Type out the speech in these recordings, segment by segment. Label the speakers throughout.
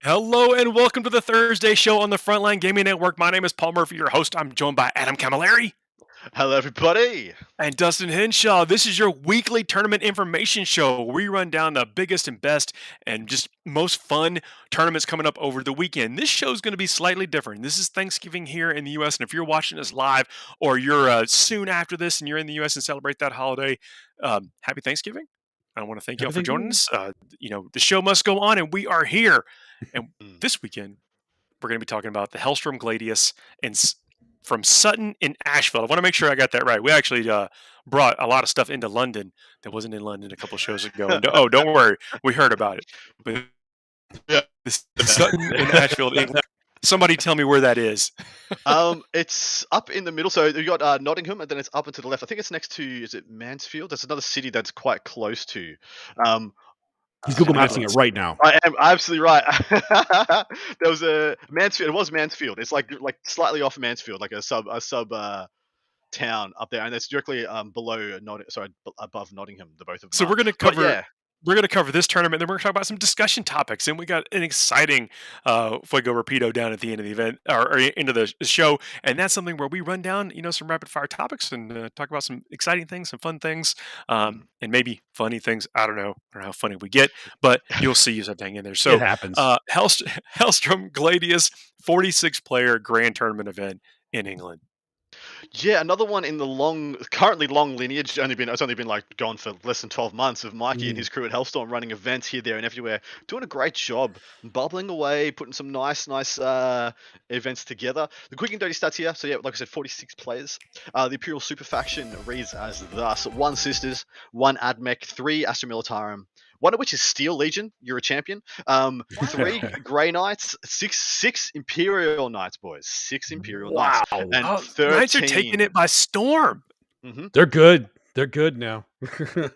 Speaker 1: Hello and welcome to the Thursday show on the Frontline Gaming Network. My name is Paul Murphy, your host. I'm joined by Adam Camilleri
Speaker 2: Hello, everybody.
Speaker 1: and Dustin Henshaw. This is your weekly tournament information show where we run down the biggest and best and just most fun tournaments coming up over the weekend. This show is going to be slightly different. This is Thanksgiving here in the U.S., and if you're watching us live or you're soon after this and you're in the U.S. and celebrate that holiday, happy Thanksgiving. I want to thank y'all for joining us. The show must go on, and we are here. And this weekend, we're going to be talking about the Hellstrom Gladius from Sutton in Asheville. I want to make sure I got that right. We actually brought a lot of stuff into London that wasn't in London a couple shows ago. And, don't worry, we heard about it. But
Speaker 2: Yeah.
Speaker 1: Sutton in Asheville, England. Somebody tell me where that is.
Speaker 2: It's up in the middle. So you got Nottingham, and then it's up and to the left. I think it's next to, is it Mansfield? There's another city that's quite close to.
Speaker 3: He's Google Mapping it right now.
Speaker 2: I am absolutely right. There was a Mansfield. It was Mansfield. It's like slightly off Mansfield, like a sub town up there, and it's directly above Nottingham. The both of them.
Speaker 1: So we're going to cover. We're going to cover this tournament, then we're going to talk about some discussion topics. And we got an exciting Fuego Pico down at the end of the event, or end of the show. And that's something where we run down, some rapid fire topics and talk about some exciting things, some fun things, and maybe funny things. I don't know how funny we get, but you'll see as I hang in there. So
Speaker 3: it happens.
Speaker 1: Hellstrom Gladius 46-player grand tournament event in England.
Speaker 2: Yeah, another one in the currently long lineage. It's only been like gone for less than 12 months of Mikey and his crew at Hellstorm running events here, there, and everywhere, doing a great job, bubbling away, putting some nice events together. The quick and dirty stats here. So yeah, like I said, 46 players. The Imperial Super Faction reads as thus: 1 Sisters, 1 Admech, 3 Astra Militarum, one of which is Steel Legion. You're a champion. 3 Grey Knights, 6 Imperial Knights, boys. 6 Imperial Knights. And 13...
Speaker 1: Knights are taking it by storm.
Speaker 2: Mm-hmm.
Speaker 3: They're good. They're good now.
Speaker 2: Yeah,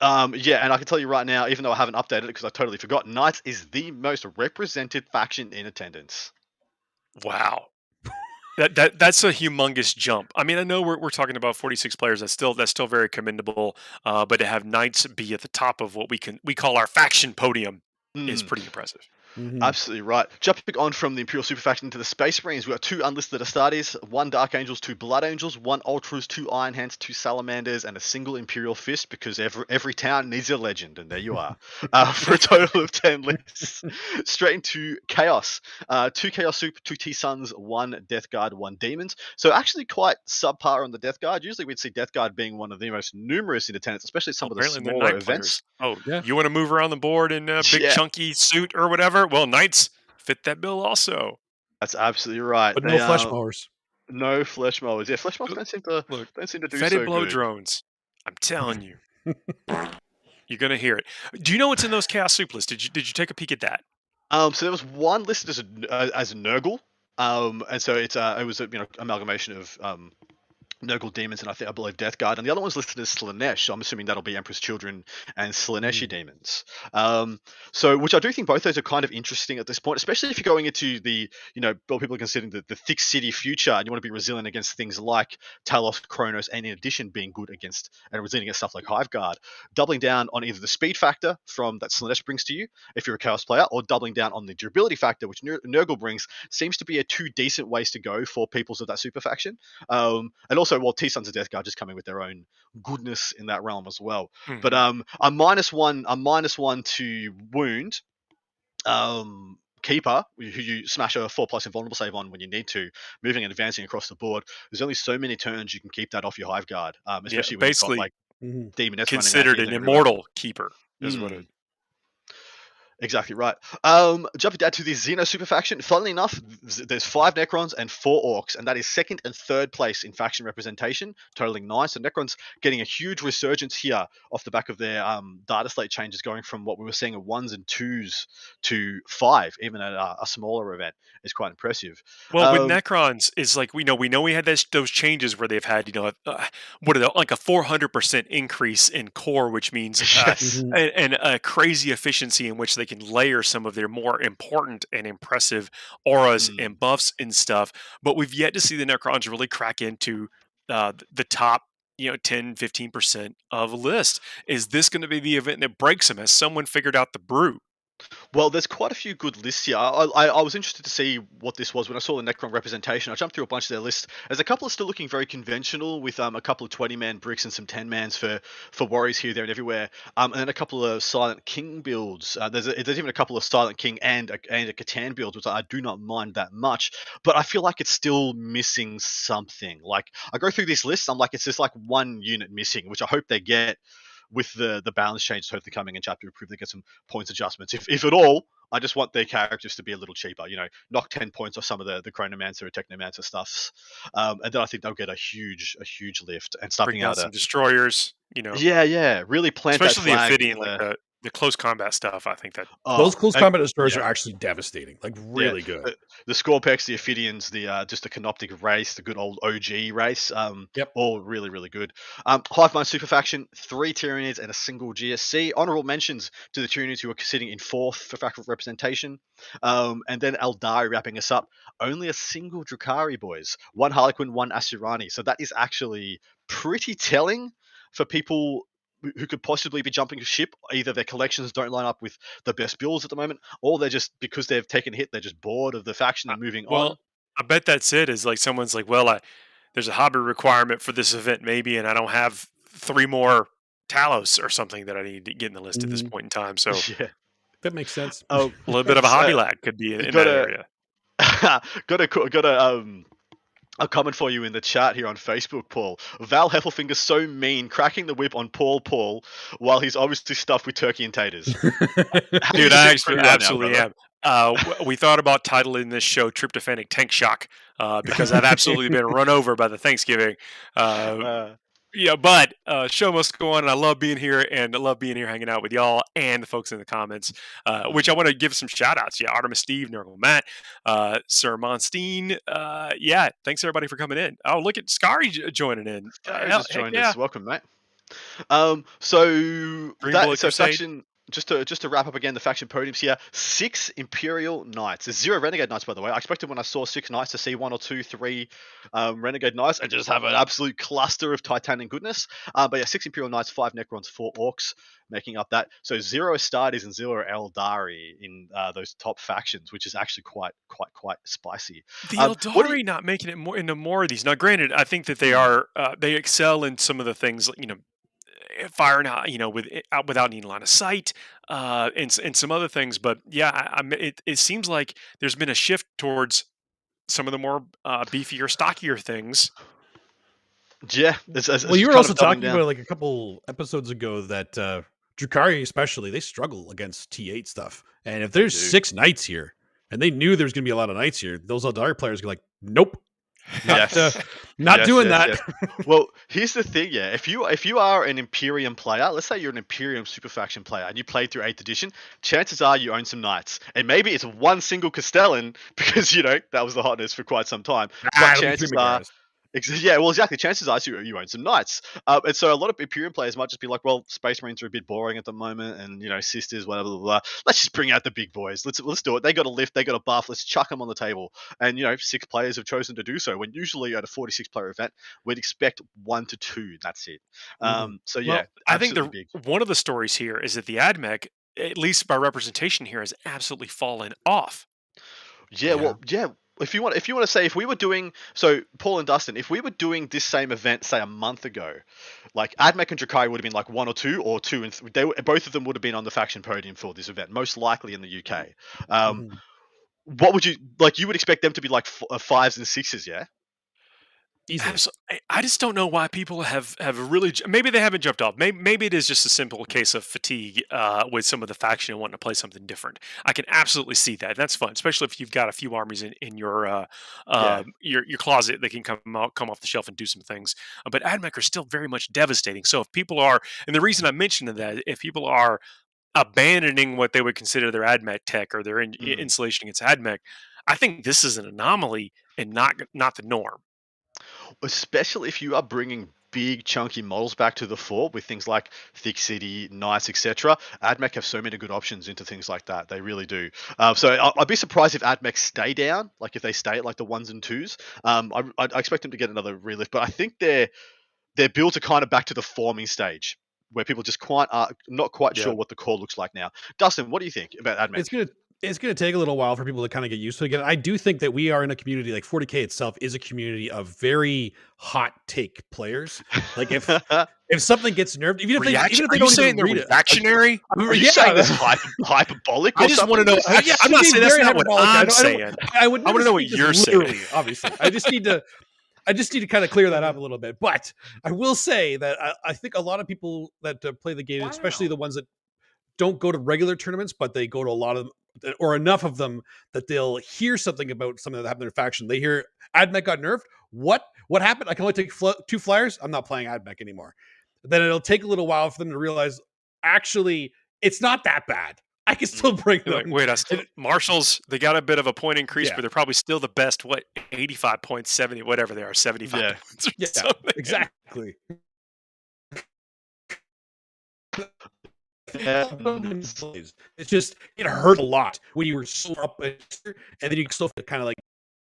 Speaker 2: and I can tell you right now, even though I haven't updated it because I totally forgot, Knights is the most represented faction in attendance.
Speaker 1: Wow. That's a humongous jump. I mean, I know we're talking about 46 players. That's still very commendable. But to have Knights be at the top of what we call our faction podium is pretty impressive.
Speaker 2: Mm-hmm. Absolutely right. Jumping on from the Imperial Super Faction into the Space Marines, we've got 2 unlisted Astartes, 1 Dark Angels, 2 Blood Angels, 1 Ultras, 2 Iron Hands, 2 Salamanders, and a single Imperial Fist, because every town needs a legend, and there you are. For a total of 10 lists. Straight into Chaos. 2 Chaos Super, 2 T-Suns, 1 Death Guard, 1 Demons. So actually quite subpar on the Death Guard. Usually we'd see Death Guard being one of the most numerous in attendance, especially some of the smaller events.
Speaker 1: Oh, yeah. You want to move around the board in a big chunky suit or whatever? Well, Knights fit that bill also.
Speaker 2: That's absolutely right.
Speaker 3: But no flesh mowers.
Speaker 2: No flesh mowers. Yeah, flesh mowers don't seem to do
Speaker 1: fetid
Speaker 2: so
Speaker 1: blow
Speaker 2: good.
Speaker 1: drones. I'm telling you. You're going to hear it. Do you know what's in those Chaos Soup lists? Did you take a peek at that?
Speaker 2: So there was one listed as Nurgle. And so it was a amalgamation of Nurgle demons and I believe Death Guard, and the other one's listed as Slanesh, so I'm assuming that'll be Emperor's Children and Slaneshi demons. So which I do think both those are kind of interesting at this point, especially if you're going into the, people are considering the Thicc city future, and you want to be resilient against things like Talos, Kronos, and in addition being good against and resilient against stuff like Hive Guard. Doubling down on either the speed factor from that Slanesh brings to you if you're a Chaos player, or doubling down on the durability factor which Nurgle brings, seems to be a 2 decent ways to go for peoples of that super faction. And also, well, T-Sons of Death Guard just coming with their own goodness in that realm as well. But a -1 to wound keeper, who you smash a 4+ invulnerable save on when you need to, moving and advancing across the board. There's only so many turns you can keep that off your Hive Guard, especially when you've got like Demoness
Speaker 1: considered an immortal keeper is what it.
Speaker 2: Exactly right. Jumping down to the Xeno Super Faction. Funnily enough, there's 5 Necrons and 4 Orcs, and that is 2nd and 3rd place in faction representation, totaling 9. So Necrons getting a huge resurgence here off the back of their data slate changes, going from what we were seeing of 1s and 2s to 5, even at a smaller event, is quite impressive.
Speaker 1: Well, with Necrons, is like we know we had those changes where they've had like a 400% increase in core, which means and a crazy efficiency in which they can layer some of their more important and impressive auras and buffs and stuff. But we've yet to see the Necrons really crack into the top 10-15% of a list. Is this going to be the event that breaks them? Has someone figured out the brew?
Speaker 2: Well, there's quite a few good lists here. I was interested to see what this was when I saw the Necron representation. I jumped through a bunch of their lists. There's a couple of still looking very conventional with a couple of 20-man bricks and some 10-mans for warriors here, there, and everywhere. And then a couple of Silent King builds. There's even a couple of Silent King and a Catan builds, which I do not mind that much. But I feel like it's still missing something. Like, I go through these lists, I'm like, it's just like one unit missing, which I hope they get with the balance changes hopefully coming in chapter approved. They get some points adjustments, if at all. I just want their characters to be a little cheaper, knock 10 points off some of the Chronomancer or Technomancer stuffs, and then I think they'll get a huge lift and start
Speaker 1: Bring
Speaker 2: being
Speaker 1: down
Speaker 2: able
Speaker 1: some
Speaker 2: to
Speaker 1: destroyers,
Speaker 2: really plant that
Speaker 1: especially the
Speaker 2: flag
Speaker 1: Ophidian, like the close combat stuff. I think that
Speaker 3: Those close combat destroyers
Speaker 2: yeah.
Speaker 3: are actually devastating, like really good.
Speaker 2: The Scorpex, the Ophidians, the just the Canoptic race, the good old OG race, all really, really good. Hive Mind Super Faction, 3 Tyranids and a single GSC. Honorable mentions to the Tyranids who are sitting in 4th for faction representation. And then Eldari wrapping us up. Only a single Drukhari, boys. 1 Harlequin, 1 Asurani. So that is actually pretty telling for people who could possibly be jumping ship. Either their collections don't line up with the best builds at the moment, or they're just, because they've taken a hit, they're just bored of the faction and moving on.
Speaker 1: I bet that's it. Is like someone's like, well, there's a hobby requirement for this event maybe, and I don't have 3 more Talos or something that I need to get in the list at this point in time. So
Speaker 2: Yeah,
Speaker 3: That makes sense.
Speaker 1: a little bit of a hobby lag could be in that area.
Speaker 2: got a comment for you in the chat here on Facebook, Paul. Val Heffelfinger so mean, cracking the whip on Paul while he's obviously stuffed with turkey and taters.
Speaker 1: Dude, I actually absolutely am. We thought about titling this show Tryptophanic Tank Shock because I've absolutely been run over by the Thanksgiving. But show must go on, and I love being here, and I love being here hanging out with y'all and the folks in the comments, which I want to give some shout-outs. Yeah, Artemis Steve, Nurgle Matt, Sir Monstein. Thanks, everybody, for coming in. Oh, look at Scary joining in.
Speaker 2: Just joined us. Welcome, mate. Faction... Just to wrap up again, the faction podiums here: 6 Imperial Knights. There's 0 Renegade Knights, by the way. I expected when I saw 6 Knights to see 1 or 2, 3 Renegade Knights and just have an absolute cluster of Titanic goodness. But yeah, 6 Imperial Knights, 5 Necrons, 4 Orcs, making up that. So 0 Astartes and 0 Eldari in those top factions, which is actually quite spicy.
Speaker 1: The Eldari not making it into more of these. Now, granted, I think that they are they excel in some of the things, firing out, without needing a line of sight, and some other things. But yeah, it seems like there's been a shift towards some of the more beefier, stockier things.
Speaker 2: Yeah.
Speaker 3: Well, you were also talking about like a couple episodes ago that Drukhari especially, they struggle against T8 stuff. And if there's 6 knights here, and they knew there's going to be a lot of knights here, those Eldari players are like, nope. Not doing that.
Speaker 2: Yes. Well, here's the thing, yeah. If you are an Imperium player, let's say you're an Imperium super faction player and you played through 8th edition, chances are you own some knights. And maybe it's one single Castellan because that was the hotness for quite some time. But chances are exactly. Chances are you own some knights, and so a lot of Imperium players might just be like, "Well, Space Marines are a bit boring at the moment, and sisters, whatever, blah, blah, blah. Let's just bring out the big boys. Let's do it. They got a lift, they got a buff. Let's chuck them on the table." And 6 players have chosen to do so. When usually at a 46-player event, we'd expect 1 to 2. That's it. So yeah,
Speaker 1: well, I think one of the stories here is that the AdMech, at least by representation here, has absolutely fallen off.
Speaker 2: Yeah. Well, yeah. If you want to say, if we were doing, so Paul and Dustin, if we were doing this same event, say a month ago, like Admech and Drukhari would have been like 1 or 2 or 2 and 3, both of them would have been on the faction podium for this event, most likely in the UK. What would you like? You would expect them to be like 5s and 6s, yeah?
Speaker 1: I just don't know why people have really. Maybe they haven't jumped off. Maybe it is just a simple case of fatigue with some of the faction and wanting to play something different. I can absolutely see that. That's fun, especially if you've got a few armies in your closet that can come off the shelf and do some things. But AdMech are still very much devastating. So if people are, and the reason I mentioned that, if people are abandoning what they would consider their AdMech tech or their installation against AdMech, I think this is an anomaly and not the norm.
Speaker 2: Especially if you are bringing big chunky models back to the fore with things like Thicc City, Knights, etc. AdMech have so many good options into things like that. They really do. So I'd be surprised if AdMech stay down, like if they stay at like the 1s and 2s. I expect them to get another relift, but I think their builds are kind of back to the forming stage. where people just not quite sure what the core looks like now. Dustin, what do you think about AdMech?
Speaker 3: It's gonna take a little while for people to kind of get used to it again. I do think that we are in a community, like 40K itself is a community of very hot take players. Like if something gets nerfed, even if they don't even read it,
Speaker 1: reactionary.
Speaker 2: Are you saying this hyperbolic?
Speaker 1: I just want to know. I'm not saying that's not what I'm saying.
Speaker 3: I want
Speaker 1: to know what you're saying.
Speaker 3: Obviously, I just need to kind of clear that up a little bit. But I will say that I think a lot of people that play the game, especially the ones that don't go to regular tournaments, but they go to a lot of them, or enough of them that they'll hear something about something that happened in their faction. They hear AdMech got nerfed. What happened? I can only take 2 flyers. I'm not playing AdMech anymore. Then it'll take a little while for them to realize, actually, it's not that bad. I can still bring them.
Speaker 1: Wait, Marshals, they got a bit of a point increase, but they're probably still the best, 85 points, 70, whatever they are, 75 points.
Speaker 3: Yeah, exactly. It's just, it hurt a lot when you were so up and then you still kind of like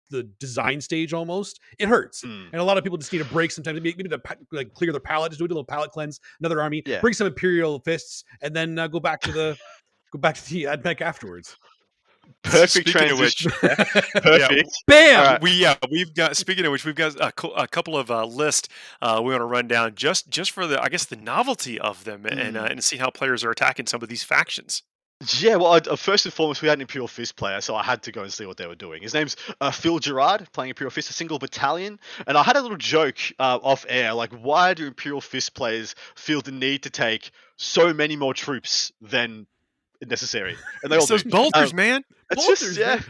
Speaker 3: the design stage almost. It hurts. And a lot of people just need a break sometimes. Maybe to like clear their palette, just do a little palette cleanse, another army, bring some Imperial Fists, and then go back to the AdMech afterwards.
Speaker 2: Perfect transition. Perfect.
Speaker 3: Bam.
Speaker 2: Right.
Speaker 1: We've got. Speaking of which, we've got a couple of lists we want to run down just for the novelty of them and see how players are attacking some of these factions.
Speaker 2: Yeah, well, first and foremost, we had an Imperial Fizz player, so I had to go and see what they were doing. His name's Phil Gerard, playing Imperial Fizz, a single battalion. And I had a little joke off air, like, why do Imperial Fizz players feel the need to take so many more troops than necessary? And they all
Speaker 1: those bolters, man.
Speaker 2: It's
Speaker 3: bolters,
Speaker 2: just,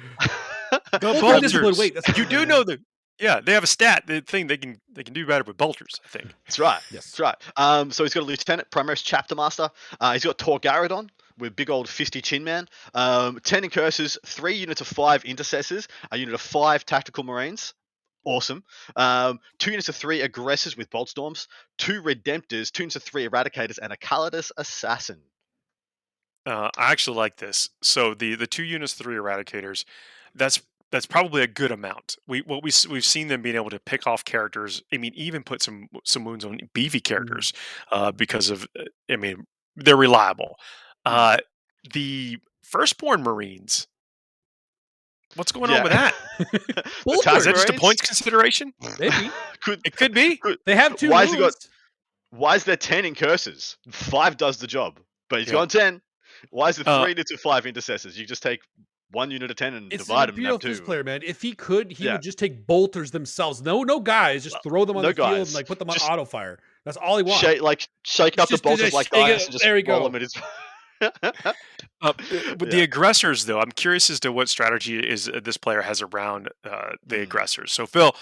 Speaker 1: the bolters.
Speaker 3: Wait,
Speaker 1: you do know that. Yeah, they have a stat. The thing they can do better with bolters, I think.
Speaker 2: That's right.
Speaker 3: Yes,
Speaker 2: that's right. So he's got a lieutenant, Primaris Chapter Master. He's got Tor Garadon with big old fisty chin man. 10 Incursors, 3 units of 5 Intercessors, a unit of 5 Tactical Marines. Awesome. 2 units of 3 Aggressors with Bolt Storms, 2 Redemptors, 2 units of 3 Eradicators, and a Calidus Assassin.
Speaker 1: I actually like this. So the 2 units, 3 Eradicators, that's probably a good amount. We've seen them being able to pick off characters. I mean, even put some wounds on beefy characters because of. I mean, they're reliable. The Firstborn Marines. What's going on with that? Is that just a points consideration?
Speaker 3: Maybe.
Speaker 1: It could be.
Speaker 3: They have 2.
Speaker 2: Why is there 10 Incursors? 5 does the job, but he's gone 10. Why is there 3 units of 5 Intercessors? You just take 1 unit of 10 and divide them. It's
Speaker 3: an player, man. If he could, he would just take bolters themselves. No guys, just throw them on the field and like put them on auto fire. That's all he wants.
Speaker 2: Shake up the bolters like dice and just roll them in his.
Speaker 1: With the aggressors, though, I'm curious as to what strategy this player has around the aggressors. So, Phil,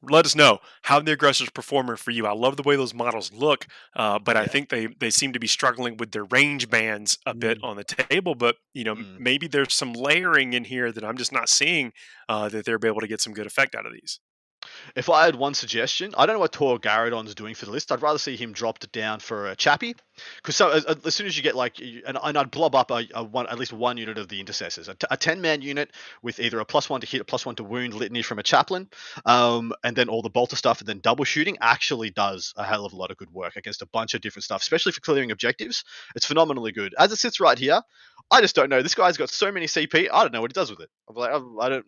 Speaker 1: let us know how the aggressors performing for you. I love the way those models look, but I think they seem to be struggling with their range bands a bit on the table. But maybe there's some layering in here that I'm just not seeing that they'll be able to get some good effect out of these.
Speaker 2: If I had one suggestion, I don't know what Tor Garadon's doing for the list. I'd rather see him dropped down for a Chappie, because as soon as you get and I'd blob up at least 1 unit of the Intercessors, a 10-man unit with either a +1 to hit, a +1 to wound litany from a chaplain, and then all the bolter stuff, and then double shooting actually does a hell of a lot of good work against a bunch of different stuff, especially for clearing objectives. It's phenomenally good. As it sits right here, I just don't know. This guy's got so many CP. I don't know what he does with it. I'm like, I don't.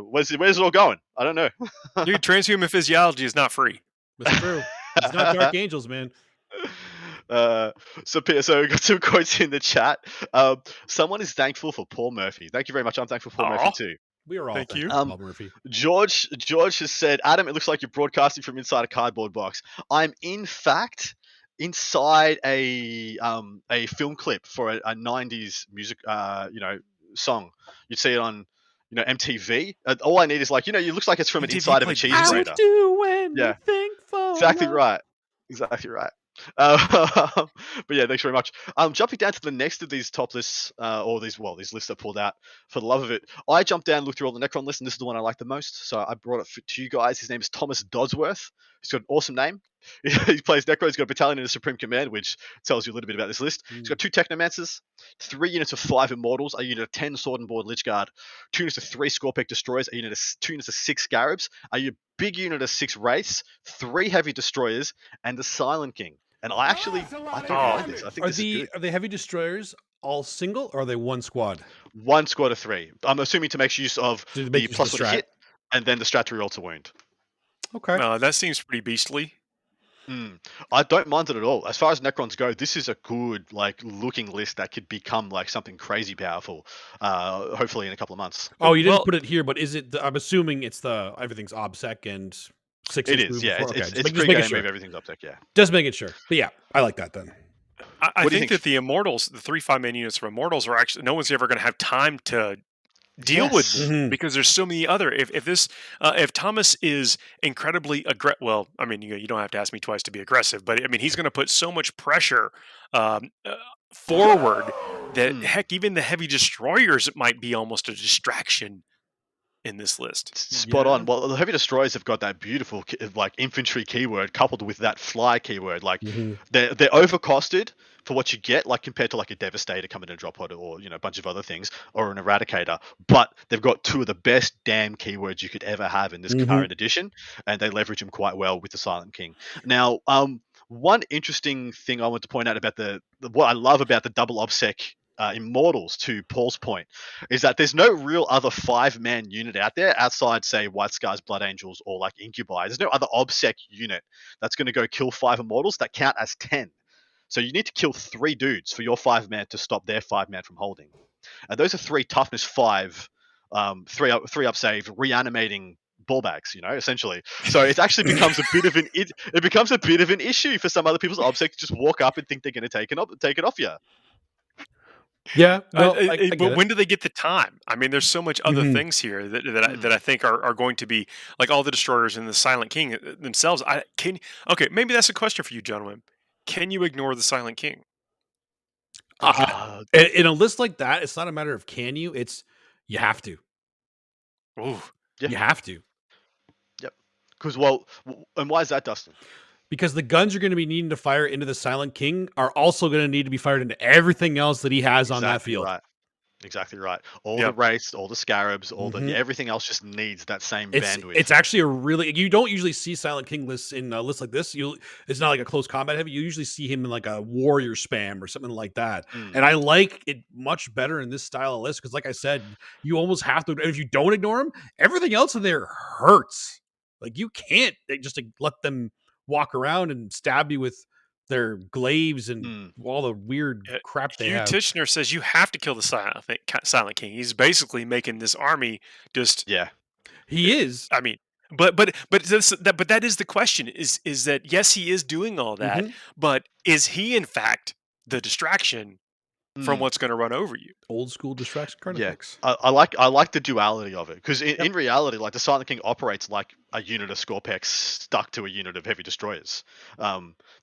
Speaker 2: Where's it all going? I don't know.
Speaker 1: Dude, transhuman physiology is not free.
Speaker 3: That's true. It's not Dark Angels, man.
Speaker 2: So we got some quotes in the chat. Someone is thankful for Paul Murphy. Thank you very much. I'm thankful for Paul Murphy too.
Speaker 3: We are all
Speaker 1: thank you,
Speaker 3: Paul Murphy.
Speaker 2: George has said, Adam, it looks like you're broadcasting from inside a cardboard box. I'm in fact inside a film clip for a 90s music song. You'd see it on MTV. All I need is it looks like it's from an inside of a cheese grater. Exactly right. But yeah, thanks very much. Jumping down to the next of these top lists, these lists I pulled out for the love of it. I jumped down and looked through all the Necron lists, and this is the one I like the most. So I brought it to you guys. His name is Thomas Dodsworth. He's got an awesome name. He plays Necro. He's got a battalion in the Supreme Command, which tells you a little bit about this list. He's got 2 Technomancers, 3 units of 5 Immortals, a unit of 10 Sword and Board Lich Guard, 2 units of 3 Scorpec Destroyers, 2 units of 6 Scarabs, a big unit of 6 Wraiths, 3 Heavy Destroyers, and the Silent King. And I don't mind this. I think this is good.
Speaker 3: Are the heavy destroyers all single, or are they one squad?
Speaker 2: One squad of 3. I'm assuming to make use of
Speaker 3: To
Speaker 2: the
Speaker 3: make use of
Speaker 2: plus
Speaker 3: the
Speaker 2: 1
Speaker 3: strat.
Speaker 2: hit, and then the strat to reroll to wound.
Speaker 3: Okay.
Speaker 1: That seems pretty beastly.
Speaker 2: I don't mind it at all. As far as Necrons go, this is a good looking list that could become something crazy powerful. Hopefully in a couple of months.
Speaker 3: Oh, you didn't put it here, but is it? I'm assuming it's everything's OBSEC and 6.
Speaker 2: It is, yeah.
Speaker 3: Okay.
Speaker 2: It's pre-game move. Everything's OBSEC, yeah.
Speaker 3: Just making sure. But yeah, I like that then.
Speaker 1: I think that the Immortals, the 3 5-man units from Immortals, are actually no one's ever going to have time to deal with them because there's so many other. If Thomas is incredibly aggressive, well, I mean, you don't have to ask me twice to be aggressive, but I mean, he's going to put so much pressure forward that heck, even the heavy destroyers might be almost a distraction in this list.
Speaker 2: Spot on. Well, the heavy destroyers have got that beautiful infantry keyword coupled with that fly keyword. They're overcosted for what you get, compared to a Devastator coming in a drop pod or a bunch of other things, or an Eradicator. But they've got 2 of the best damn keywords you could ever have in this current edition, and they leverage them quite well with the Silent King. Now, one interesting thing I want to point out about what I love about the double OBSEC Immortals, to Paul's point, is that there's no real other 5-man unit out there outside, say, White Scars, Blood Angels, or Incubi. There's no other OBSEC unit that's going to go kill 5 Immortals that count as 10. So you need to kill 3 dudes for your 5-man to stop their 5-man from holding. And those are 3 toughness 5, 3 up save, reanimating ball bags, essentially. So it actually becomes a bit of an issue for some other people's OBSEC to just walk up and think they're going to take it off you.
Speaker 3: Yeah,
Speaker 1: but when do they get the time? I mean, there's so much other things here that I think are going to be all the destroyers and the Silent King themselves. Okay, maybe that's a question for you, gentlemen. Can you ignore the Silent King?
Speaker 3: In a list like that, it's not a matter of can you; it's you have to.
Speaker 1: Ooh,
Speaker 2: yeah.
Speaker 3: You have to.
Speaker 2: Yep. Because and why is that, Dustin?
Speaker 3: Because the guns you're going to be needing to fire into the Silent King are also going to need to be fired into everything else that he has on that field.
Speaker 2: Right. Exactly right. All the wraiths, all the scarabs, all everything else just needs that same bandwidth.
Speaker 3: It's actually you don't usually see Silent King lists in lists like this. It's not like a close combat heavy. You usually see him in a warrior spam or something like that. And I like it much better in this style of list because, like I said, you almost have to. And if you don't ignore him, everything else in there hurts. You can't just let them walk around and stab you with their glaives and all the weird crap they have.
Speaker 1: Tishner says you have to kill the Silent King. He's basically making this army just.
Speaker 2: Yeah,
Speaker 3: he is.
Speaker 1: I mean, but that is the question: is that yes, he is doing all that, but is he in fact the distraction from what's going to run over you?
Speaker 3: Old school distraction card effects.
Speaker 2: I like the duality of it because in reality, the Silent King operates like a unit of Scorpex stuck to a unit of heavy destroyers.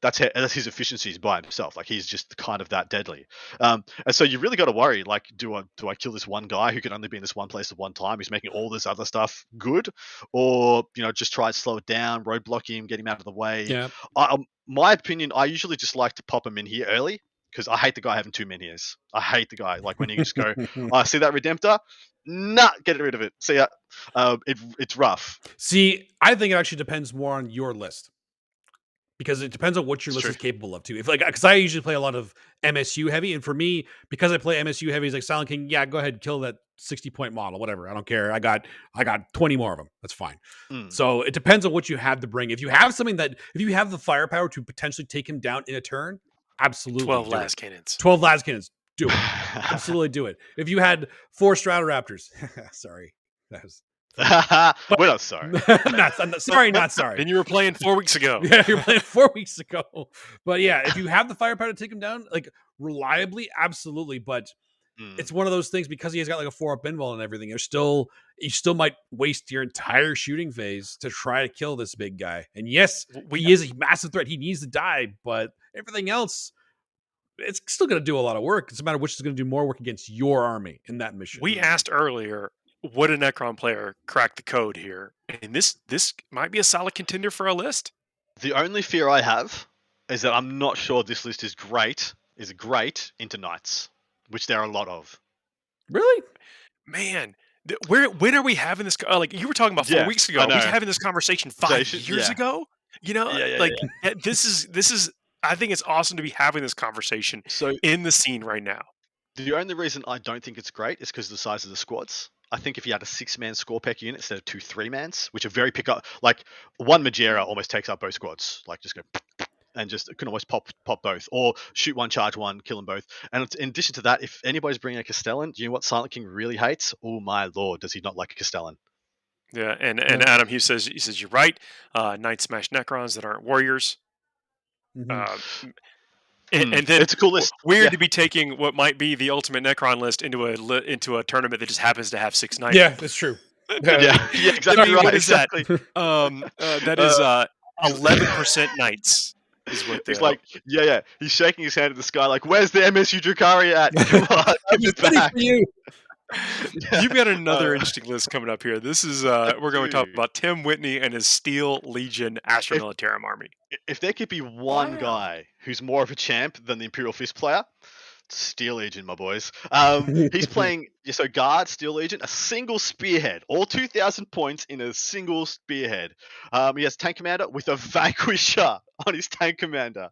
Speaker 2: That's his efficiencies by himself. He's just kind of that deadly. And so you really got to worry. Do I kill this one guy who can only be in this one place at one time? Who's making all this other stuff good, or just try to slow it down, roadblock him, get him out of the way.
Speaker 3: Yeah.
Speaker 2: My opinion, I usually just like to pop him in here early. Because I hate the guy having 2 minions. I hate the guy. When you just go, I see that Redemptor? Nah, get rid of it. See ya. It's rough.
Speaker 3: See, I think it actually depends more on your list. Because it depends on what your list is capable of, too. Because I usually play a lot of MSU heavy. And for me, because I play MSU heavy, it's Silent King, yeah, go ahead, kill that 60-point model, whatever. I don't care. I got 20 more of them. That's fine. So it depends on what you have to bring. If you have the firepower to potentially take him down in a turn, absolutely.
Speaker 1: 12 las cannons.
Speaker 3: 12 las cannons. Do it. Absolutely do it. If you had 4 Stratoraptors, sorry. That was.
Speaker 2: We're not sorry.
Speaker 3: Not sorry.
Speaker 1: Then you were playing 4 weeks ago.
Speaker 3: Yeah, you were playing 4 weeks ago. But yeah, if you have the firepower to take him down, reliably, absolutely. But it's one of those things because he has got a 4-up invul and everything. You still might waste your entire shooting phase to try to kill this big guy. And yes, he is a massive threat. He needs to die, but everything else, it's still going to do a lot of work. It's a matter of which is going to do more work against your army in that mission.
Speaker 1: We asked earlier, would a Necron player crack the code here? And this might be a solid contender for a list.
Speaker 2: The only fear I have is that I'm not sure this list is great into Knights, which there are a lot of.
Speaker 3: Really?
Speaker 1: Man, when are we having this? You were talking about 4 weeks ago. We were having this conversation 5 years ago. This is I think it's awesome to be having this conversation
Speaker 2: So
Speaker 1: in the scene right now.
Speaker 2: the only reason I don't think it's great is because of the size of the squads. I think if you had a 6-man score pack unit instead of 2 3-mans, which are very pick up, like one Majera almost takes up both squads. Like just go and just can almost pop both, or shoot one, charge one, kill them both. And in addition to that, if anybody's bringing a Castellan, do you know what Silent King really hates? Oh my lord, does he not like a Castellan?
Speaker 1: Yeah, and Adam Hughes says you're right. Night Smash Necrons that aren't warriors.
Speaker 3: Mm-hmm.
Speaker 1: And then
Speaker 2: it's a cool list.
Speaker 1: Weird to be taking what might be the ultimate Necron list into a tournament that just happens to have 6 knights.
Speaker 3: Yeah, that's true.
Speaker 2: yeah, exactly.
Speaker 1: I mean,
Speaker 2: right,
Speaker 1: what is
Speaker 2: exactly.
Speaker 1: That is 11% knights. Is what
Speaker 2: he's like, yeah. He's shaking his hand at the sky, like, "Where's the MSU Drukhari at? Come on, give it back."
Speaker 3: For you.
Speaker 1: You've got another interesting list coming up here. This is we're going to talk about Tim Whitney and his Steel Legion Astra Militarum army.
Speaker 2: If there could be one guy who's more of a champ than the Imperial Fizz player, Steel Legion, my boys. He's playing Guard, Steel Legion, a single spearhead, all 2,000 points in a single spearhead. He has Tank Commander with a Vanquisher on his Tank Commander.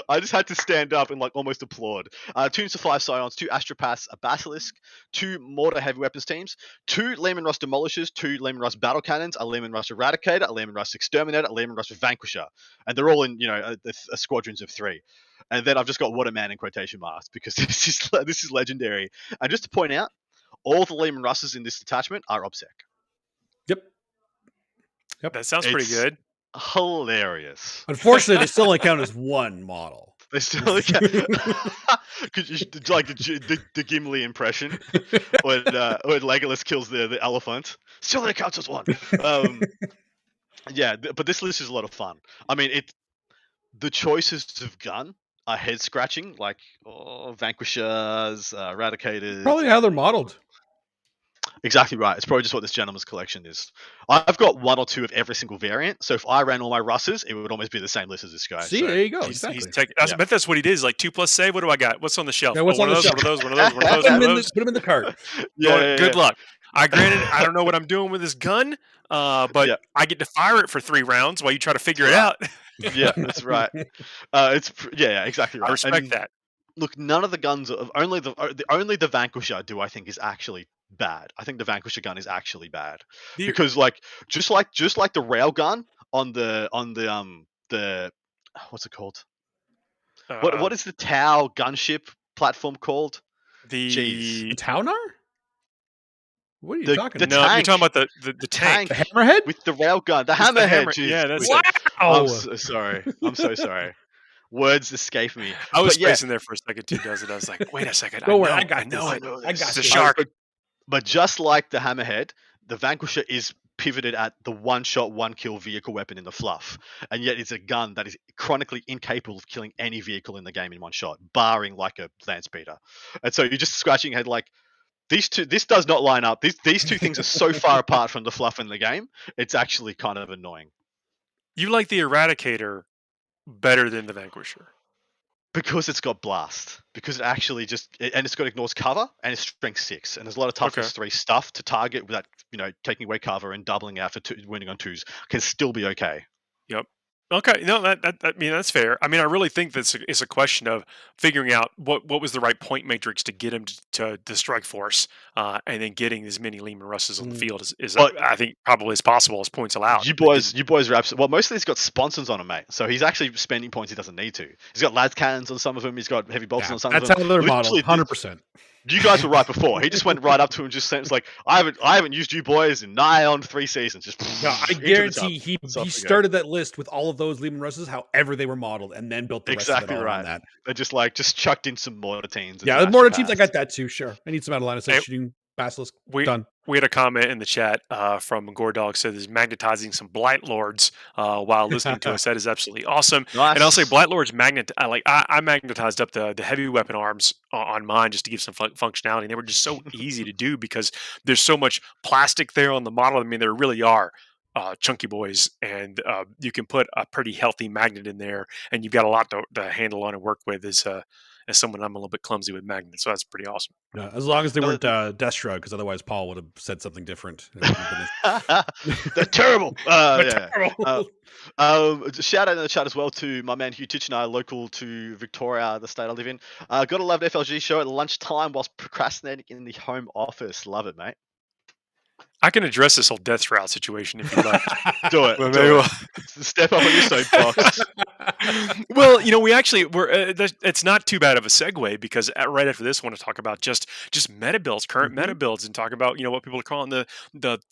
Speaker 2: I just had to stand up and almost applaud. 2 Units of 5 Scions, 2 Astropaths, a Basilisk, 2 Mortar Heavy Weapons teams, 2 Lehman Russ Demolishers, 2 Lehman Russ Battle Cannons, a Lehman Russ Eradicator, a Lehman Russ Exterminator, a Lehman Russ Vanquisher. And they're all in, squadrons of 3. And then I've just got Waterman in quotation marks because this is legendary. And just to point out, all the Lehman Russes in this detachment are OBSEC.
Speaker 3: Yep.
Speaker 1: That sounds pretty good.
Speaker 2: Hilarious.
Speaker 3: Unfortunately, they still only count as one model.
Speaker 2: They still only count. Like the Gimli impression when Legolas kills the elephant. Still only counts as one. But this list is a lot of fun. I mean, the choices of gun are head scratching, like Vanquishers, Eradicators.
Speaker 3: Probably how they're modeled.
Speaker 2: Exactly right. It's probably just what this gentleman's collection is. I've got 1 or 2 of every single variant, so if I ran all my Russes, it would almost be the same list as this guy.
Speaker 3: See, there you go. Exactly.
Speaker 1: I bet that's what he did. Is like 2+ save. What do I got? What's on the shelf?
Speaker 3: Yeah, what's on the shelf?
Speaker 1: One of those.
Speaker 3: Put him in the cart.
Speaker 1: Good luck. I don't know what I'm doing with this gun, but I get to fire it for 3 rounds while you try to figure it out.
Speaker 2: Yeah, that's right. Exactly right.
Speaker 1: I respect that.
Speaker 2: Look, none of the guns only the Vanquisher do I think is actually bad. I think the Vanquisher gun is actually bad because just like the railgun on the what's it called? What is the Tau gunship platform called?
Speaker 3: The Taunar? What are you talking about?
Speaker 1: No, you're talking about the tank.
Speaker 3: The hammerhead?
Speaker 2: With the railgun. The hammerhead.
Speaker 1: Yeah, that's
Speaker 3: wow.
Speaker 2: I'm so sorry. I'm so sorry. Words escape me.
Speaker 1: I was spacing there for a second too, does it? I was like, wait a second.
Speaker 3: Don't worry, I
Speaker 2: know
Speaker 3: I got
Speaker 1: it's a
Speaker 3: this.
Speaker 1: shark.
Speaker 2: But just like the hammerhead, the Vanquisher is pivoted at the 1-shot, 1-kill vehicle weapon in the fluff. And yet it's a gun that is chronically incapable of killing any vehicle in the game in 1 shot, barring like a land speeder. And so you're just scratching your head like, this does not line up. These 2 things are so far apart from the fluff in the game, it's actually kind of annoying.
Speaker 1: You like the Eradicator better than the Vanquisher?
Speaker 2: Because it's got blast. Because it actually it's got ignores cover and it's strength 6. And there's a lot of toughness 3 stuff to target without, taking away cover and doubling out for winning on 2s can still be okay.
Speaker 1: Yep. Okay, no, that's fair. I mean, I really think it's a question of figuring out what was the right point matrix to get him to the strike force, and then getting as many Lehman Russes on the field as I think probably as possible as points allow.
Speaker 2: You boys are absolutely. Well, most of these got sponsons on them, mate. So he's actually spending points he doesn't need to. He's got lads cannons on some of them. He's got heavy bolters on some of them.
Speaker 3: That's how they're modeled, 100%.
Speaker 2: You guys were right before. He just went right up to him and just was like, I haven't used you boys in nigh on 3 seasons. Just
Speaker 3: I guarantee he started that list with all of those Lehman Russes, however they were modeled, and then built the rest of it all on that.
Speaker 2: They just chucked in some mortar teams.
Speaker 3: Yeah, the mortar teams, I got that too, sure. I need some out of line of sight shooting Basilisk. Done.
Speaker 1: We had a comment in the chat from Gordog said is magnetizing some Blight Lords while listening to us. That is absolutely awesome.
Speaker 2: Nice.
Speaker 1: And I'll say Blight Lords I magnetized up the heavy weapon arms on mine just to give some functionality. And they were just so easy to do because there's so much plastic there on the model. I mean, there really are chunky boys, and you can put a pretty healthy magnet in there, and you've got a lot to handle on and work with. As someone, I'm a little bit clumsy with magnets, so that's pretty awesome.
Speaker 3: As long as they
Speaker 2: Another
Speaker 3: weren't
Speaker 2: thing-
Speaker 3: Deathstroke, because otherwise Paul would have said something different.
Speaker 2: They're terrible.
Speaker 3: They're terrible.
Speaker 2: Shout out in the chat as well to my man Hugh Titchener, local to Victoria, the state I live in. Got to love the FLG show at lunchtime whilst procrastinating in the home office. Love it, mate.
Speaker 1: I can address this whole death route situation if you like.
Speaker 2: Do it.
Speaker 1: Well,
Speaker 2: do
Speaker 1: maybe
Speaker 2: it. Step up on your soapbox.
Speaker 1: Well, it's not too bad of a segue, because right after this, I want to talk about just meta builds, current meta builds, and talk about what people are calling the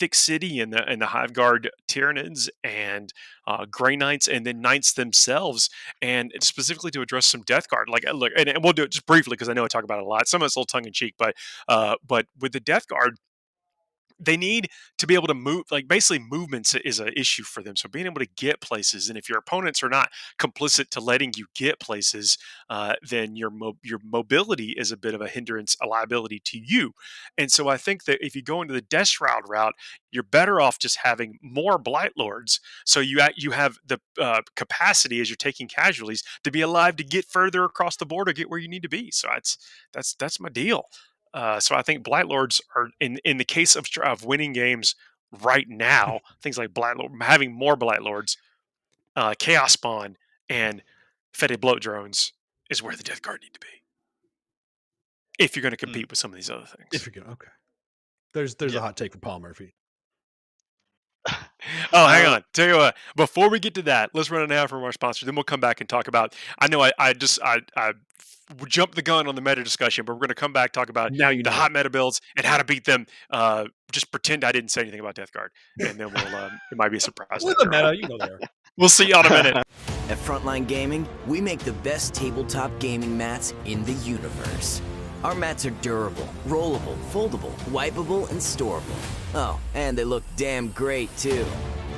Speaker 1: Thicc City and the Hive Guard Tyranids and Grey Knights, and then Knights themselves, and specifically to address some Death Guard. Like, look, and we'll do it just briefly because I know I talk about it a lot. Some of it's a little tongue in cheek, but with the Death Guard, they need to be able to move. Like, basically movements is an issue for them, so being able to get places, and if your opponents are not complicit to letting you get places, then your mobility is a bit of a hindrance, a liability to you. And so I think that if you go into the Death Shroud route, you're better off just having more Blight Lords, so you have the capacity, as you're taking casualties, to be alive to get further across the board or get where you need to be. So that's my deal. So I think Blight Lords are, in the case of winning games right now, things like Blight Lord, having more Blight Lords, Chaos Spawn, and Fetid Bloat Drones is where the Death Guard need to be, if you're going to compete with some of these other things.
Speaker 3: If you're going, okay. There's a hot take from Paul Murphy.
Speaker 1: Oh, hang on. Tell you what, before we get to that, let's run an ad from our sponsor. Then we'll come back and talk about. I know I jumped the gun on the meta discussion, but we're going to come back, talk about the hot meta builds and how to beat them. Just pretend I didn't say anything about Death Guard, and then we'll it might be a surprise.
Speaker 3: With the meta, you know there.
Speaker 1: We'll see y'all in a minute.
Speaker 4: At Frontline Gaming, we make the best tabletop gaming mats in the universe. Our mats are durable, rollable, foldable, wipeable, and storable. Oh, and they look damn great too.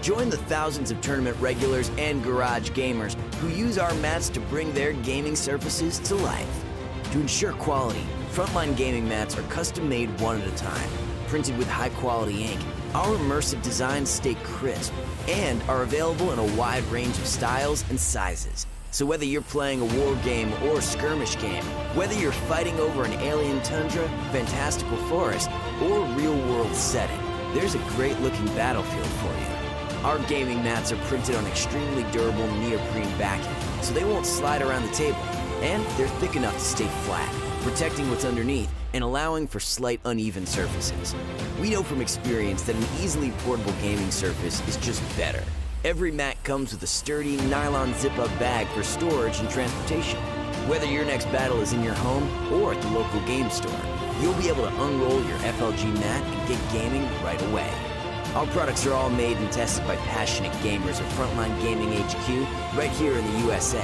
Speaker 4: Join the thousands of tournament regulars and garage gamers who use our mats to bring their gaming surfaces to life. To ensure quality, Frontline Gaming mats are custom made one at a time, printed with high quality ink. Our immersive designs stay crisp and are available in a wide range of styles and sizes. So whether you're playing a war game or skirmish game, whether you're fighting over an alien tundra, fantastical forest, or real-world setting, there's a great-looking battlefield for you. Our gaming mats are printed on extremely durable neoprene backing, so they won't slide around the table, and they're thick enough to stay flat, protecting what's underneath and allowing for slight uneven surfaces. We know from experience that an easily portable gaming surface is just better. Every mat comes with a sturdy nylon zip-up bag for storage and transportation. Whether your next battle is in your home or at the local game store, you'll be able to unroll your FLG mat and get gaming right away. Our products are all made and tested by passionate gamers at Frontline Gaming HQ right here in the USA.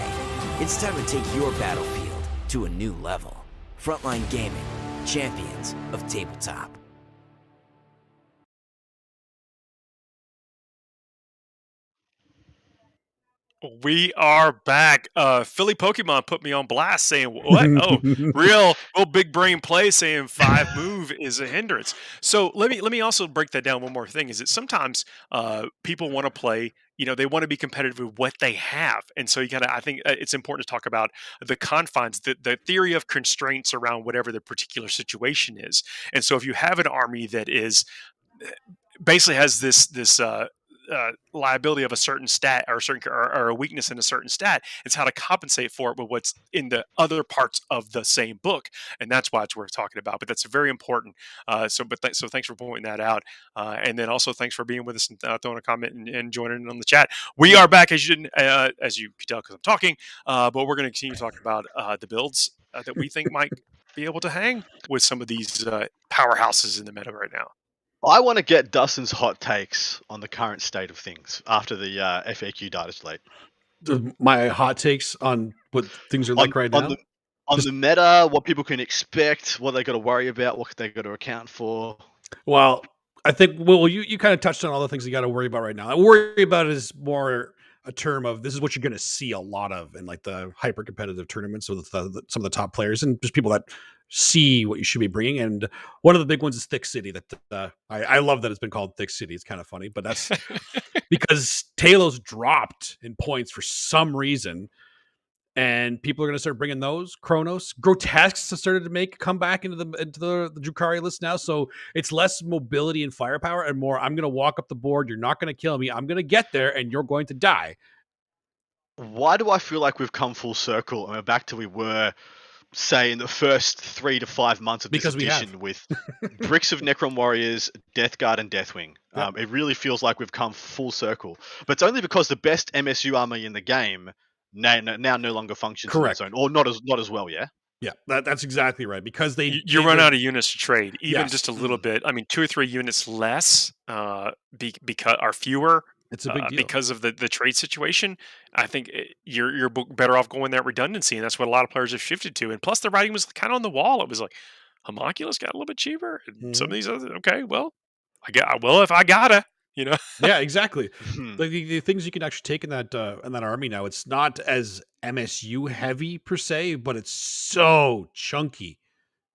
Speaker 4: It's time to take your battlefield to a new level. Frontline Gaming, champions of tabletop.
Speaker 1: We are back. Philly Pokemon put me on blast saying, what? Oh, real big brain play saying 5 move is a hindrance. So let me also break that down one more thing, is that sometimes people want to play, they want to be competitive with what they have. And so I think it's important to talk about the confines, the theory of constraints around whatever the particular situation is. And so if you have an army that is basically has this liability of a certain stat or a weakness in a certain stat, it's how to compensate for it with what's in the other parts of the same book, and that's why it's worth talking about. But that's very important. So thanks for pointing that out, and then also thanks for being with us and throwing a comment and joining in on the chat. We are back, as you can tell because I'm talking, but we're going to continue to talk about the builds that we think might be able to hang with some of these powerhouses in the meta right now.
Speaker 2: I want to get Dustin's hot takes on the current state of things after the FAQ data slate.
Speaker 3: My hot takes on what things are like right now?
Speaker 2: On the meta, what people can expect, what they got to worry about, what they got to account for.
Speaker 3: Well, I think, you kind of touched on all the things you got to worry about right now. I worry about is more a term of this is what you're going to see a lot of in like the hyper competitive tournaments with some of the top players and just people that see what you should be bringing. And one of the big ones is Thicc City. That I love that it's been called Thicc City. It's kind of funny, but that's because Talos dropped in points for some reason. And people are going to start bringing those. Kronos, Grotesques have started to make a comeback into the Drukhari list now. So it's less mobility and firepower and more, I'm going to walk up the board. You're not going to kill me. I'm going to get there and you're going to die.
Speaker 2: Why do I feel like we've come full circle and we're back to we were, say, in the first 3 to 5 months of this edition with bricks of Necron Warriors, Death Guard, and Deathwing? Yep. It really feels like we've come full circle. But it's only because the best MSU army in the game now no longer functions
Speaker 3: Correct.
Speaker 2: on its own, or not as well, yeah?
Speaker 3: Yeah, that's exactly right. Because
Speaker 1: you run out of units to trade, even just a little bit. I mean, 2 or 3 units less because are fewer.
Speaker 3: It's a big deal.
Speaker 1: Because of the trade situation. I think you're better off going that redundancy, and that's what a lot of players have shifted to. And plus, the writing was kind of on the wall. It was like Homunculus got a little bit cheaper, and some of these other if I gotta.
Speaker 3: Yeah, exactly. The things you can actually take in that army now, it's not as MSU heavy per se, but it's so chunky.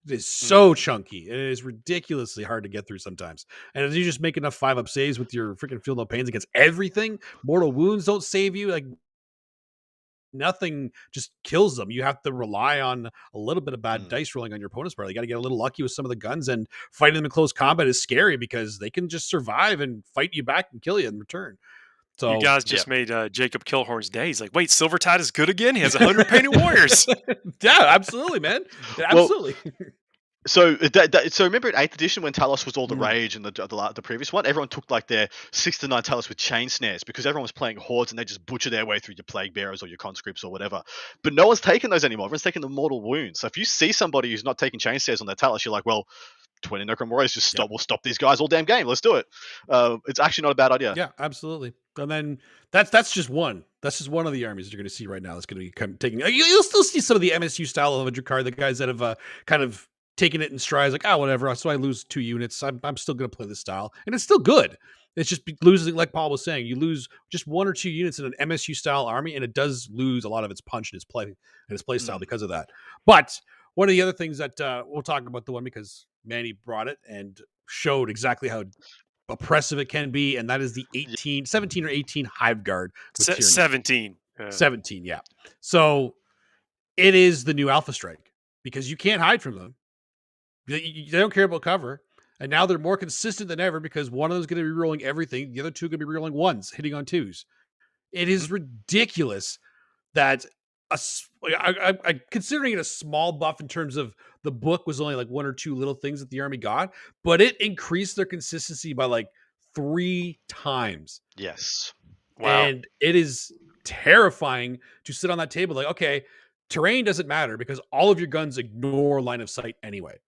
Speaker 3: It is so chunky. It is ridiculously hard to get through sometimes. And if you just make enough 5-up saves with your freaking Feel No Pains against everything, mortal wounds don't save you. Like nothing just kills them. You have to rely on a little bit of bad dice rolling on your opponent's part. You got to get a little lucky with some of the guns, and fighting them in close combat is scary because they can just survive and fight you back and kill you in return. So
Speaker 1: you guys just made Jacob Killhorn's day. He's like, wait, Silvertide is good again? He has 100 painted warriors.
Speaker 3: Yeah, absolutely, man. Absolutely.
Speaker 2: So remember in 8th edition when Talos was all the rage and the previous one, everyone took like their 6 to 9 Talos with chain snares because everyone was playing hordes and they just butcher their way through your plague bearers or your conscripts or whatever. But no one's taking those anymore. Everyone's taking the mortal wounds. So if you see somebody who's not taking chain snares on their Talos, you're like, well, 20 Necron Warriors we'll stop these guys all damn game. Let's do it. It's actually not a bad idea.
Speaker 3: Yeah, absolutely. And then that's just one. That's just one of the armies that you're going to see right now. That's going to be taking. You'll still see some of the MSU style of a Drukhari, the guys that have kind of taking it in strides, like, whatever. So I lose 2 units. I'm still going to play this style, and it's still good. It's just losing, like Paul was saying, you lose just 1 or 2 units in an MSU style army, and it does lose a lot of its punch and its play style because of that. But one of the other things that we'll talk about the one because Manny brought it and showed exactly how oppressive it can be, and that is the 17 or 18 Hive Guard.
Speaker 1: 17.
Speaker 3: 17, yeah. So it is the new Alpha Strike because you can't hide from them. They don't care about cover. And now they're more consistent than ever because one of them is going to be rolling everything. The other 2 are going to be rolling 1s, hitting on 2s. It is ridiculous that I considering it a small buff in terms of the book was only like 1 or 2 little things that the army got, but it increased their consistency by like 3 times.
Speaker 2: Yes.
Speaker 1: Wow.
Speaker 3: And it is terrifying to sit on that table like, okay, terrain doesn't matter because all of your guns ignore line of sight anyway.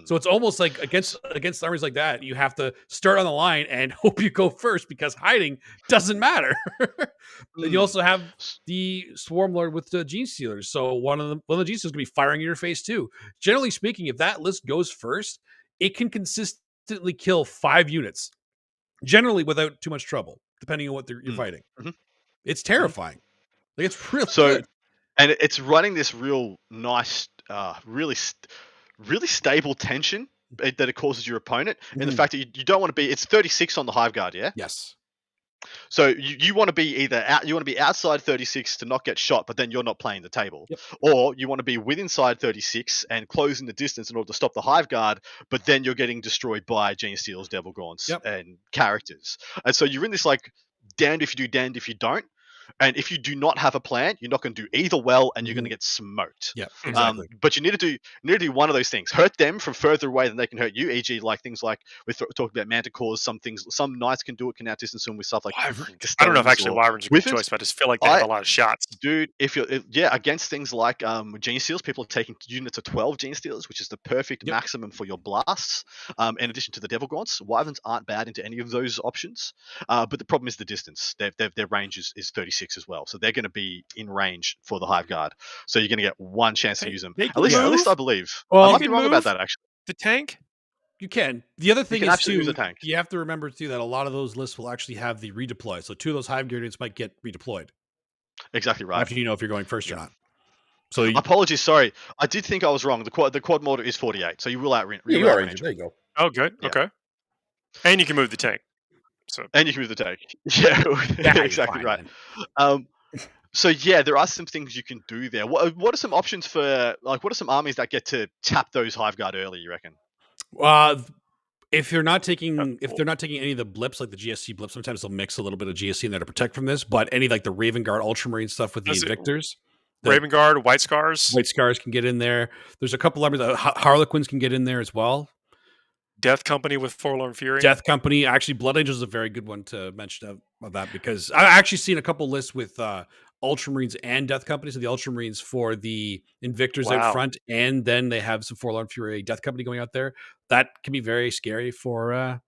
Speaker 3: So it's almost like against armies like that, you have to start on the line and hope you go first because hiding doesn't matter. Then you also have the Swarm Lord with the Gene Stealers. So one of the Gene Stealers is going to be firing in your face too. Generally speaking, if that list goes first, it can consistently kill 5 units, generally without too much trouble, depending on what you're fighting. It's terrifying. Like it's real good.
Speaker 2: And it's running this real nice, really stable tension that it causes your opponent, and the fact that you don't want to be. It's 36 on the Hive Guard, yeah.
Speaker 3: Yes.
Speaker 2: So you want to be you want to be outside 36 to not get shot, but then you're not playing the table, or you want to be within inside 36 and closing the distance in order to stop the Hive Guard, but then you're getting destroyed by Gene Stealers, Devil Gaunts, and characters. And so you're in this like damned if you do, damned if you don't. And if you do not have a plan, you're not going to do either well, and you're going to get smoked.
Speaker 3: Yeah, exactly.
Speaker 2: But you need to do one of those things: hurt them from further away than they can hurt you. E.g., like things like we talked about Manticores. Some knights can do it, can outdistance them with stuff like.
Speaker 1: I don't know if actually Wyvern's a good choice, but I just feel like they have a lot of shots.
Speaker 2: Dude, against things like Gene Stealers, people are taking units of 12 Gene Stealers, which is the perfect maximum for your blasts. In addition to the Devil Gaunts, Wyverns aren't bad into any of those options. But the problem is the distance. Their range is 36 as well, so they're going to be in range for the Hive Guard. So you're going to get 1 chance to use them. At least I believe.
Speaker 1: Well,
Speaker 2: I might be wrong about that actually.
Speaker 1: The tank.
Speaker 3: You can. The other thing is too,
Speaker 2: use a tank.
Speaker 3: you have to remember too that a lot of those lists will actually have the redeploy. So 2 of those Hive Guard units might get redeployed.
Speaker 2: Exactly right.
Speaker 3: After you know if you're going first or not. So
Speaker 2: apologies, sorry. I did think I was wrong. The quad mortar is 48, so you will out.
Speaker 5: You are injured. There you go.
Speaker 1: Oh, good. Yeah. Okay. And you can move the tank.
Speaker 2: And you can move the tank. Yeah, exactly right. So yeah, there are some things you can do there. What are some options for what are some armies that get to tap those Hive Guard early? You reckon?
Speaker 3: If they're not taking any of the blips, like the GSC blips, sometimes they'll mix a little bit of GSC in there to protect from this. But any like the Raven Guard, Ultramarine stuff with the Invictors,
Speaker 1: Raven Guard, White Scars
Speaker 3: can get in there. There's a couple armies. Harlequins can get in there as well.
Speaker 1: Death Company with Forlorn Fury.
Speaker 3: Death Company, actually, Blood Angels is a very good one to mention of that because I've actually seen a couple lists with Ultramarines and Death Company. So the Ultramarines for the Invictors out front, and then they have some Forlorn Fury Death Company going out there. That can be very scary for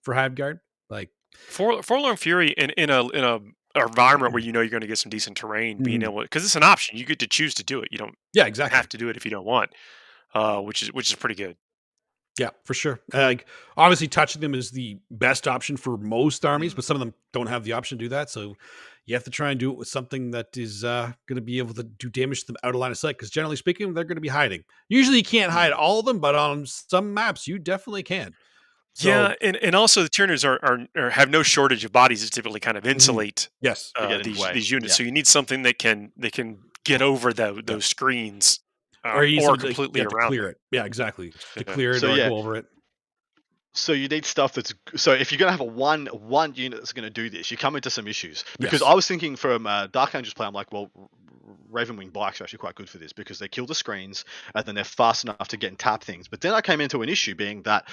Speaker 3: Hive Guard. Like
Speaker 1: Forlorn Fury in a environment where you know you're going to get some decent terrain, being able, because it's an option. You get to choose to do it. You don't have to do it if you don't want, which is pretty good.
Speaker 3: Yeah, for sure. Obviously, touching them is the best option for most armies, but some of them don't have the option to do that. So you have to try and do it with something that is going to be able to do damage to them out of line of sight. Because generally speaking, they're going to be hiding. Usually, you can't hide all of them, but on some maps, you definitely can. So,
Speaker 1: yeah, and also the Tyranids are have no shortage of bodies that typically kind of insulate these units. Yeah. So you need something that can get over those screens.
Speaker 3: Or
Speaker 1: completely around
Speaker 3: clear it. Yeah, exactly. To clear it or go over it.
Speaker 2: So you need stuff that's so if you're gonna have a one unit that's gonna do this, you come into some issues. Because I was thinking from Dark Angels play, I'm like, well, Ravenwing bikes are actually quite good for this because they kill the screens and then they're fast enough to get and tap things. But then I came into an issue being that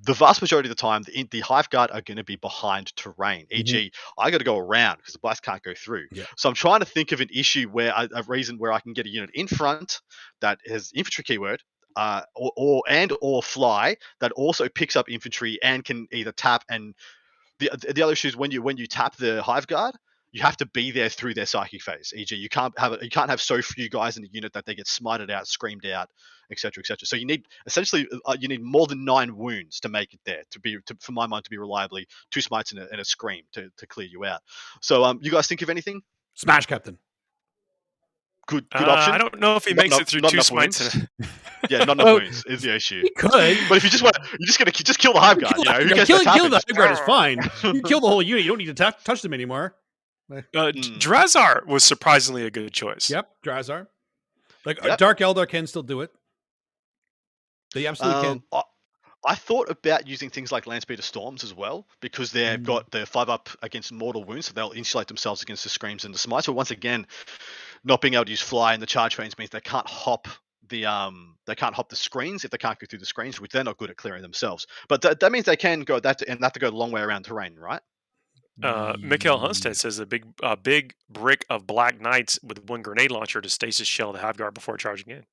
Speaker 2: the vast majority of the time the Hive Guard are going to be behind terrain. E.g., I got to go around because the bikes can't go through. Yeah. So I'm trying to think of an issue where a reason where I can get a unit in front that has infantry keyword. Or fly that also picks up infantry and can either tap, and the other issue is when you tap the Hive Guard, you have to be there through their psychic phase. E.g., you can't have so few guys in the unit that they get smited out, screamed out, etc., etc. So you need more than 9 wounds to make it there for my mind to be reliably 2 smites and a scream to clear you out. So you guys think of anything?
Speaker 3: Smash Captain.
Speaker 2: Good option.
Speaker 1: I don't know if he makes it through 2 smites.
Speaker 2: Yeah, not enough wounds is the issue.
Speaker 3: He could,
Speaker 2: but if you just gonna kill the Hive Guard. Kill
Speaker 3: the Hive Guard is fine. You kill the whole unit. You don't need to touch them anymore.
Speaker 1: Drazar was surprisingly a good choice.
Speaker 3: Yep, Drazar. Dark Eldar can still do it. They absolutely can.
Speaker 2: I thought about using things like Landspeeder Storms as well because they've got the 5-up against mortal wounds, so they'll insulate themselves against the screams and the smites. But once again, not being able to use fly in the charge phase means they can't hop the screens if they can't go through the screens, which they're not good at clearing themselves. But that means they can go that and have to go a long way around terrain, right?
Speaker 1: Mikhail Hunstead says a big brick of Black Knights with 1 grenade launcher to stasis shell the Hive Guard before charging in.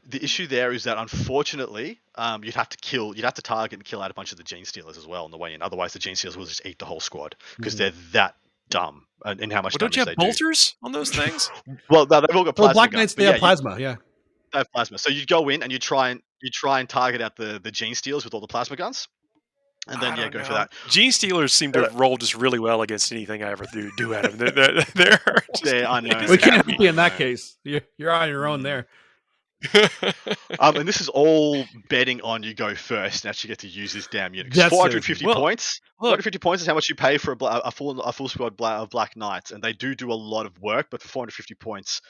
Speaker 2: The issue there is that unfortunately, you'd have to target and kill out a bunch of the Gene Stealers as well on the way in. Otherwise, the Gene Stealers will just eat the whole squad because they're that dumb in how much damage they do.
Speaker 1: Don't you have bolters on those things?
Speaker 2: Well, they've all got plasma.
Speaker 3: Black Knights, they have plasma. Yeah,
Speaker 2: they have plasma. So you go in and you try and target out the Gene Stealers with all the plasma guns. And then go for that.
Speaker 1: Gene Stealers seem to roll just really well against anything I ever do at them.
Speaker 2: I know.
Speaker 3: We can't be in that case. You're on your own there.
Speaker 2: And this is all betting on you go first and actually get to use this damn unit. 450 points. 450 points is how much you pay for a full squad of Black Knights, and they do a lot of work. But for 450 points,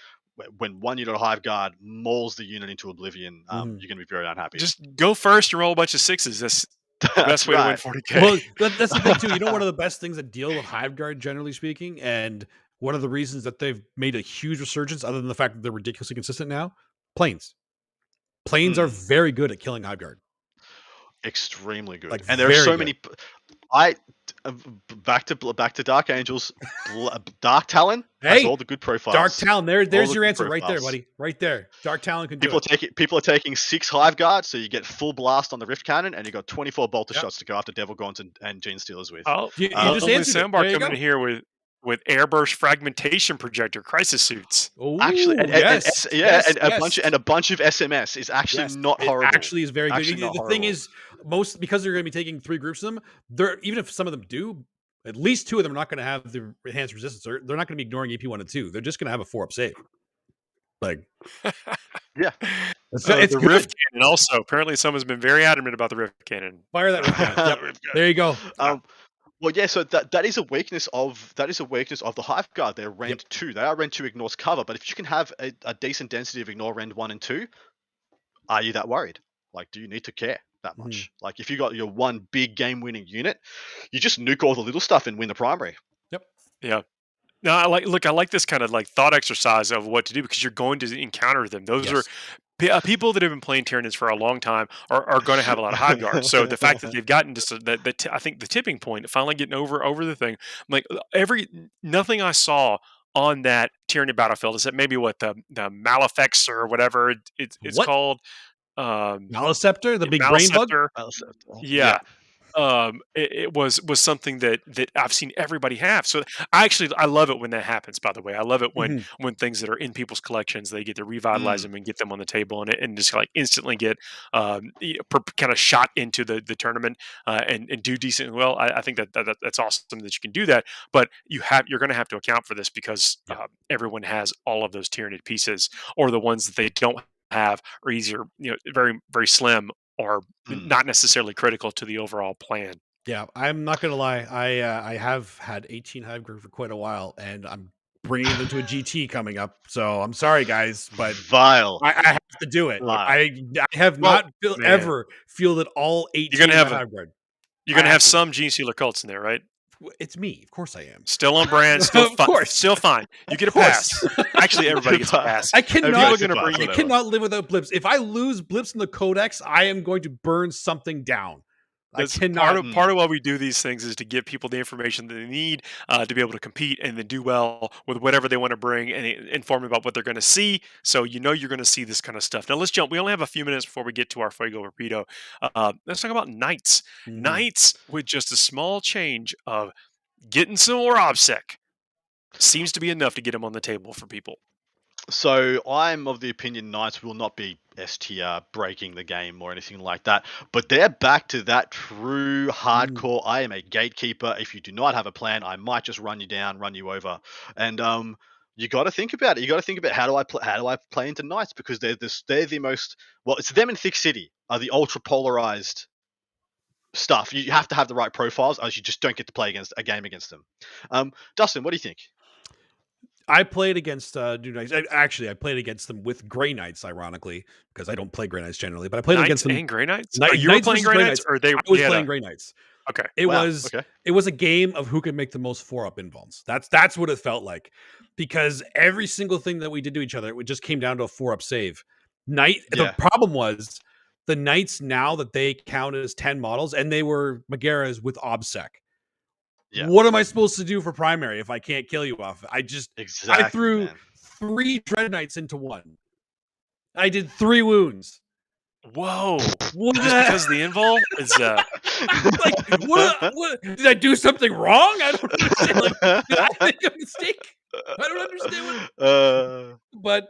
Speaker 2: when 1 unit of Hive Guard mauls the unit into oblivion, you're going to be very unhappy.
Speaker 1: Just go first and roll a bunch of 6s. That's the best way to win 40k.
Speaker 3: Well, that's the thing too. You know, one of the best things that deal with Hive Guard, generally speaking, and one of the reasons that they've made a huge resurgence, other than the fact that they're ridiculously consistent now, planes. Planes are very good at killing Hive Guard.
Speaker 2: Extremely good. And there are so many. Back to Dark Angels. Dark Talon has all the good profiles.
Speaker 3: Dark Talon. There's your answer right there, buddy. Right there. Dark Talon can do it.
Speaker 2: People are taking 6 Hive Guard, so you get full blast on the Rift Cannon, and you got 24 bolter shots to go after Devil Gaunts and Gene Stealers with.
Speaker 1: You just answered Sandbar coming in here with with airburst fragmentation projector crisis suits.
Speaker 3: Oh,
Speaker 2: Actually,
Speaker 3: yes,
Speaker 2: and a bunch of SMS is actually not
Speaker 3: it
Speaker 2: horrible.
Speaker 3: actually is very
Speaker 2: Actually
Speaker 3: good.
Speaker 2: not
Speaker 3: The
Speaker 2: horrible.
Speaker 3: thing is, because they're going to be taking 3 groups of them, they're even if some of them do, at least 2 of them are not going to have the enhanced resistance. They're not going to be ignoring AP 1 and 2. They're just going to have a 4-up save. Like,
Speaker 2: yeah,
Speaker 3: it's
Speaker 1: the
Speaker 3: good.
Speaker 1: Rift Cannon also. Apparently, someone's been very adamant about the Rift Cannon.
Speaker 3: Fire that Rift Cannon. Yep. There you go.
Speaker 2: Well, yeah. So that is a weakness of the Hive Guard. They're rend 2. They are rend 2 ignores cover, but if you can have a decent density of ignore rend 1 and 2, are you that worried? Like, do you need to care that much? Like, if you got your one big game-winning unit, you just nuke all the little stuff and win the primary.
Speaker 3: Yep.
Speaker 1: Yeah. No, I like this kind of like thought exercise of what to do because you're going to encounter them. Those are people that have been playing Tyranids for a long time are going to have a lot of Hive Guard. So the fact that they've gotten to I think the tipping point, finally getting over the thing, like nothing I saw on that Tyranid battlefield is that maybe what the Malefex or whatever it's called.
Speaker 3: Maliceptor, the big brain bug.
Speaker 1: Yeah. It was something that I've seen everybody have. So I love it when that happens, by the way. I love it when things that are in people's collections, they get to revitalize them and get them on the table and just like instantly get kind of shot into the tournament and do decently well. I think that's awesome that you can do that, but you're going to have to account for this because everyone has all of those Tyranid pieces, or the ones that they don't have are easier, very, very slim, or not necessarily critical to the overall plan.
Speaker 3: Yeah, I'm not gonna lie. I have had 18 Hive Guard for quite a while, and I'm bringing them to a GT coming up. So I'm sorry, guys, but
Speaker 2: vile.
Speaker 3: I have to do it. I have not ever fielded all 18
Speaker 1: You're gonna have
Speaker 3: Hive Guard.
Speaker 1: You're gonna have some Gene Stealer cults in there, right?
Speaker 3: It's me, of course I am.
Speaker 1: Still on brand, still still fine. You get a pass. Actually, everybody gets a pass.
Speaker 3: I cannot live without blips. If I lose blips in the codex, I am going to burn something down.
Speaker 1: That's part of why we do these things is to give people the information that they need to be able to compete and then do well with whatever they want to bring and inform them about what they're going to see. So you're going to see this kind of stuff. Now let's jump. We only have a few minutes before we get to our Fuego Pico. Let's talk about Knights. Knights with just a small change of getting some more OBSEC seems to be enough to get them on the table for people.
Speaker 2: So I'm of the opinion Knights will not be STR breaking the game or anything like that, but they're back to that true hardcore. I am a gatekeeper. If you do not have a plan, I might just run you down, run you over. And you got to think about it. You got to think about how do I play into Knights, because they're the most, well, it's them in Thicc City are the ultra polarized stuff. You have to have the right profiles, as you just don't get to play against a game against them. Dustin, what do you think?
Speaker 3: I played against New Knights. I played against them with Grey Knights, ironically, because I don't play Grey Knights generally. But I played against them.
Speaker 1: And Grey Knights? You were playing Grey Knights, or they?
Speaker 3: I was playing Grey Knights.
Speaker 1: Okay.
Speaker 3: It was a game of who could make the most 4-up invulns. That's what it felt like, because every single thing that we did to each other, it just came down to a 4-up save. The problem was the Knights, now that they count as 10 models, and they were Megaras with OBSEC. Yeah. What am I supposed to do for primary if I can't kill you off? I threw 3 Dread Knights into 1. I did 3 wounds.
Speaker 1: Whoa! Just because the invul is
Speaker 3: like what? Did I do something wrong? I don't understand. Like, did I make a mistake? I don't understand what. But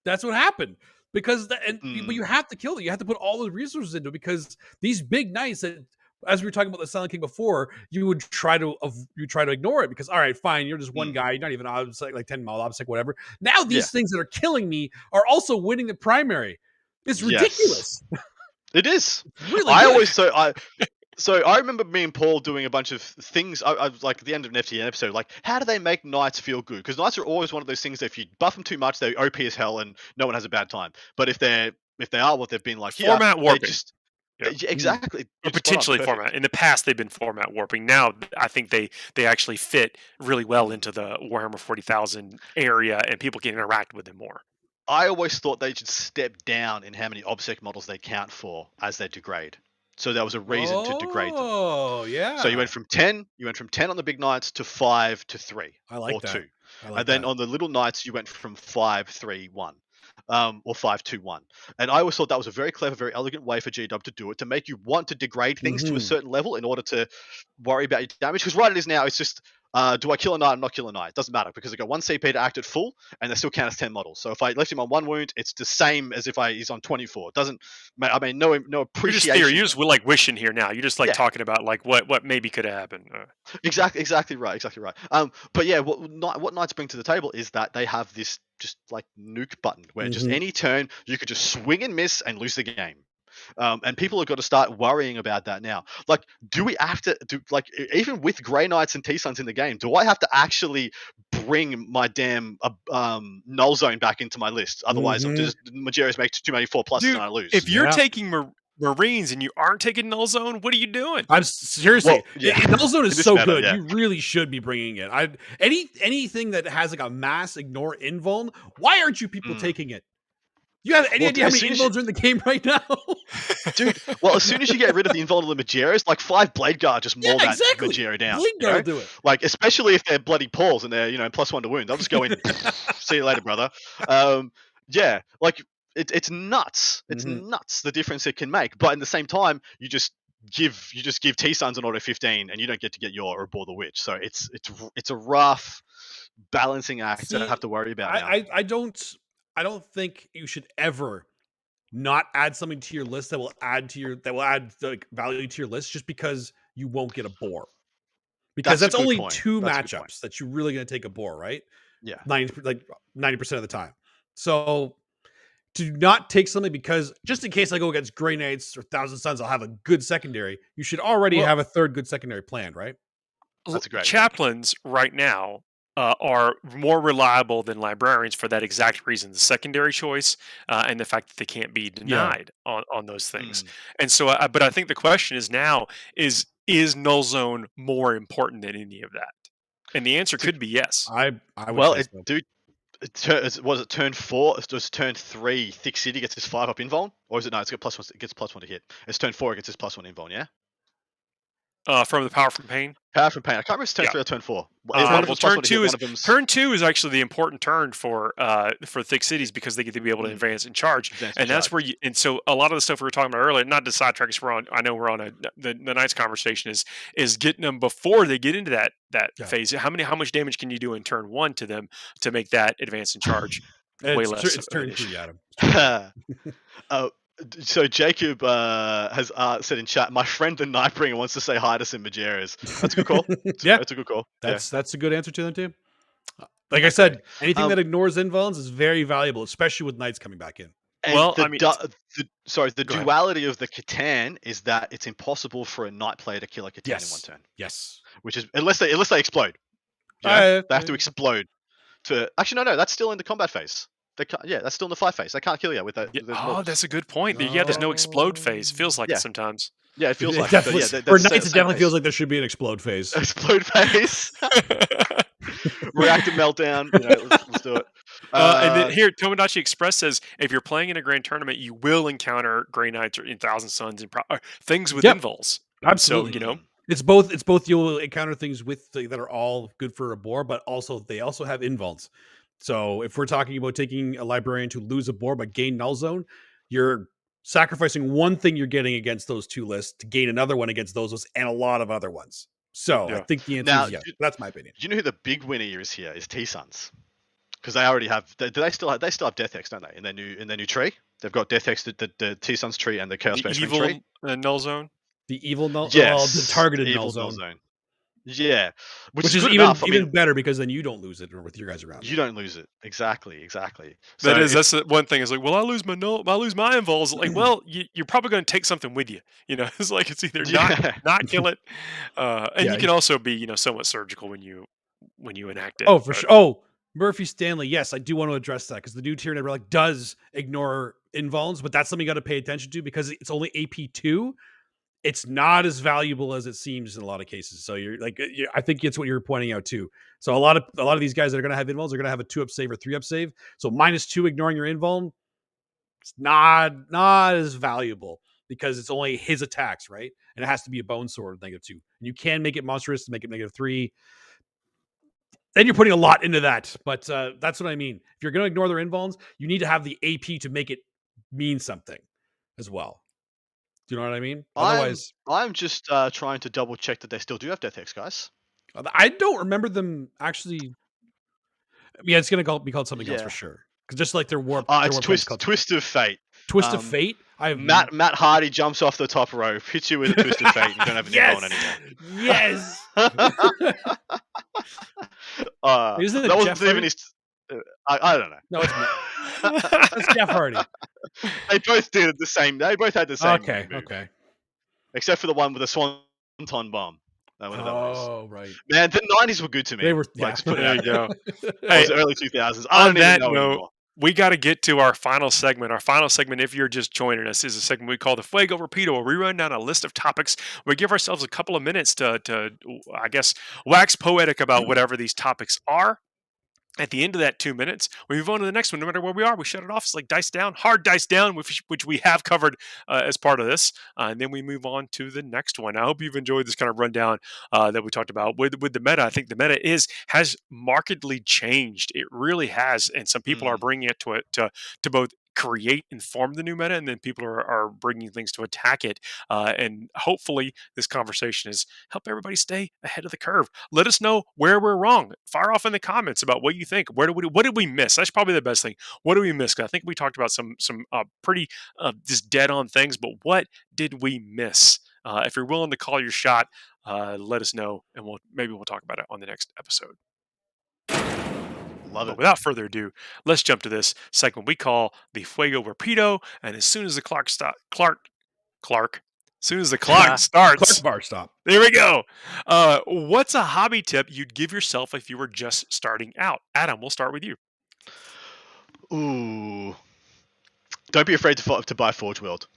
Speaker 3: that's what happened, because but you have to kill them. You have to put all the resources into it, because these big Knights that, as we were talking about the Silent King before, you would try to ignore it, because, all right, fine, you're just one guy, you're not even OBSEC, like 10 mile OBSEC, whatever. Now these things that are killing me are also winning the primary. It's ridiculous.
Speaker 2: Yes. It is.
Speaker 3: It's really
Speaker 2: So I remember me and Paul doing a bunch of things. I was like, at the end of an FTN episode, like, how do they make Knights feel good? Because Knights are always one of those things that if you buff them too much, they're OP as hell and no one has a bad time. But if they are what they've been like here,
Speaker 1: format warping.
Speaker 2: Exactly.
Speaker 1: Or potentially format. In the past, they've been format warping. Now, I think they actually fit really well into the Warhammer 40,000 area, and people can interact with them more.
Speaker 2: I always thought they should step down in how many OBSEC models they count for as they degrade. So there was a reason to degrade them.
Speaker 3: Oh, yeah.
Speaker 2: So you went from 10 on the big Knights to 5 to 3.
Speaker 3: I like
Speaker 2: or
Speaker 3: that.
Speaker 2: 2. And then on the little Knights, you went from 5, 3, 1. Or 5, 2, 1. And I always thought that was a very clever, very elegant way for GW to do it, to make you want to degrade things to a certain level in order to worry about your damage. Because right it is now, it's just do I kill a knight or not kill a knight? It doesn't matter because I got 1 CP to act at full, and they still count as 10 models. So if I left him on 1 wound, it's the same as if he's on 24. It doesn't. I mean, no appreciation.
Speaker 1: You're just like wishing here now. You're just like talking about like what maybe could have happened.
Speaker 2: Exactly right. But yeah, what knights bring to the table is that they have this just like nuke button where just any turn you could just swing and miss and lose the game. And people have got to start worrying about that now. Like, do we have to do like even with Grey Knights and T-Suns in the game? Do I have to actually bring my damn null zone back into my list? Otherwise, Majerus makes too many 4+s and I lose.
Speaker 1: If you're taking Marines and you aren't taking null zone, what are you doing?
Speaker 3: I'm seriously, null zone is so good.
Speaker 2: Yeah.
Speaker 3: You really should be bringing it. Anything that has like a mass ignore invuln. Why aren't you people taking it? You have any idea how many invulns are in the game right now?
Speaker 2: Dude, well, as soon as you get rid of the invulnerable Majerus, like 5 Blade Guard just maul that Majera down.
Speaker 3: Blade Guard will do it.
Speaker 2: Like, especially if they're bloody Pauls and they're, +1 to wound. They'll just go in, see you later, brother. Yeah, like, it's nuts. It's nuts, the difference it can make. But at the same time, you just give T-Suns an auto 15 and you don't get to get your Abhor the Witch. So it's a rough balancing act to have to worry about now.
Speaker 3: I don't think you should ever not add something to your list that will add like, value to your list just because you won't get a bore. Because that's only point. 2 matchups that you're really going to take a bore, right?
Speaker 2: Yeah.
Speaker 3: 90% of the time. So to not take something because just in case I go against Grey Knights or Thousand Suns, I'll have a good secondary. You should already have a third good secondary planned, right?
Speaker 1: That's a great chaplains right now are more reliable than librarians for that exact reason: the secondary choice and the fact that they can't be denied on those things. And so, but I think the question is now: is null zone more important than any of that? And the answer could be yes.
Speaker 3: I would say so.
Speaker 2: Dude, was it turn 4? Does turn 3 Thicc City gets his 5 up invuln, or is it no? It's got +1. It gets +1 to hit. It's turn 4. It gets his +1 invuln. Yeah.
Speaker 1: From the Power from Pain.
Speaker 2: Power from Pain. I can't remember if it's turn 3 or turn 4.
Speaker 1: Turn 2 is actually the important turn for Thicc Cities because they get to be able to advance and charge, that's where and so a lot of the stuff we were talking about earlier, not to sidetrack us, I know we're on the night's conversation is getting them before they get into that phase. How much damage can you do in turn 1 to them to make that advance and charge way less?
Speaker 3: It's turn 3, Adam.
Speaker 2: So Jacob has said in chat, my friend the Nightbringer wants to say hi to some Majeras. That's a good call. That's a good call.
Speaker 3: That's a good answer to them too. Like I said, anything that ignores invulns is very valuable, especially with Knights coming back in.
Speaker 2: The duality of the Catan is that it's impossible for a Knight player to kill a Catan in 1 turn.
Speaker 3: Yes.
Speaker 2: Which is unless they explode. They have to explode to actually no, that's still in the combat phase. They can't, that's still in the fight phase. They can't kill you with that.
Speaker 1: That's a good point. There's no explode phase. Feels like it sometimes.
Speaker 2: Yeah, it feels like
Speaker 3: definitely. For Knights, it definitely feels like there should be an explode phase.
Speaker 2: Explode phase. Reactor meltdown. Let's do it.
Speaker 1: And then here, Tomodachi Express says, if you're playing in a grand tournament, you will encounter Grey Knights or in Thousand Suns and things with invuls.
Speaker 3: Absolutely.
Speaker 1: So,
Speaker 3: it's both. You'll encounter things with that are all good for a bore, but they also have invuls. So if we're talking about taking a librarian to lose a board but gain null zone, you're sacrificing one thing you're getting against those 2 lists to gain another one against those lists and a lot of other ones. So I think the answer is yes. That's my opinion.
Speaker 2: Do you know who the big winner is here? Is T-Suns. Because they already have. They still have Death Hex, don't they? In their new tree, they've got Death Hex, the T-Suns tree, and the Chaos Space Marine tree.
Speaker 1: The null zone.
Speaker 3: The evil null.
Speaker 2: Yes,
Speaker 3: the targeted
Speaker 2: evil
Speaker 3: null zone.
Speaker 2: Yeah,
Speaker 3: which is even better because then you don't lose it with your guys around.
Speaker 2: You don't lose it. Exactly.
Speaker 1: So that's the one thing. Is like, well, I lose my invuls. Like, well, you're probably going to take something with you. It's like it's either not kill it, and you can also be somewhat surgical when you enact it.
Speaker 3: Oh, for sure. Oh, Murphy Stanley. Yes, I do want to address that because the new Tyranid relic does ignore invuls, but that's something you got to pay attention to because it's only AP2. It's not as valuable as it seems in a lot of cases. So I think it's what you're pointing out too. So a lot of these guys that are going to have invuls are going to have a 2-up save or 3-up save. So -2 ignoring your invuln, it's not as valuable because it's only his attacks, right? And it has to be a bone sword with -2. And you can make it monstrous to make it -3. Then you're putting a lot into that. But that's what I mean. If you're going to ignore their invulns, you need to have the AP to make it mean something as well. Do you know what I mean? Otherwise,
Speaker 2: I'm just trying to double check that they still do have Death Hex, guys.
Speaker 3: I don't remember them actually. Yeah, it's gonna be called something else for
Speaker 2: Yeah.
Speaker 3: sure. Because just like their warp,
Speaker 2: It's Twist of Fate.
Speaker 3: Twist of Fate.
Speaker 2: Matt Hardy jumps off the top rope, hits you with a Twist of Fate, and you don't have an
Speaker 3: Yes!
Speaker 2: on anymore.
Speaker 3: Yes. Isn't it
Speaker 2: that wasn't
Speaker 3: Jeff
Speaker 2: even
Speaker 3: Hardy?
Speaker 2: his. I don't know.
Speaker 3: No, it's not. It's Jeff Hardy.
Speaker 2: They both did the same. They both had the same.
Speaker 3: Okay.
Speaker 2: move.
Speaker 3: Okay.
Speaker 2: Except for the one with the swanton bomb.
Speaker 3: Oh, right.
Speaker 2: Man, the 90s were good to me.
Speaker 3: They were.
Speaker 2: Like,
Speaker 3: Yeah.
Speaker 1: There you go.
Speaker 2: Hey,
Speaker 1: Hey,
Speaker 2: early 2000s. I
Speaker 1: on
Speaker 2: don't even
Speaker 1: that
Speaker 2: know
Speaker 1: note,
Speaker 2: anymore.
Speaker 1: we got to get to our final segment. Our final segment, if you're just joining us, is a segment we call the Fuego Pico, where we run down a list of topics. We give ourselves a couple of minutes to I guess, wax poetic about whatever these topics are. At the end of that 2 minutes, we move on to the next one. No matter where we are, we shut it off. It's like dice down, hard dice down, which we have covered as part of this. And then we move on to the next one. I hope you've enjoyed this kind of rundown that we talked about with the meta. I think the meta has markedly changed. It really has, and some people are bringing it to both create and form the new meta, and then people are bringing things to attack it. And hopefully, this conversation has helped everybody stay ahead of the curve. Let us know where we're wrong. Fire off in the comments about what you think. What did we miss? That's probably the best thing. What did we miss? 'Cause I think we talked about some pretty just dead on things, but what did we miss? If you're willing to call your shot, let us know, and maybe we'll talk about it on the next episode.
Speaker 2: Love
Speaker 1: But
Speaker 2: it.
Speaker 1: without further ado, let's jump to this segment we call the Fuego Pico. And as soon as the clock starts,
Speaker 3: Clark bar stop.
Speaker 1: there we go. What's a hobby tip you'd give yourself if you were just starting out? Adam, we'll start with you.
Speaker 2: Ooh. Don't be afraid to buy Forge World.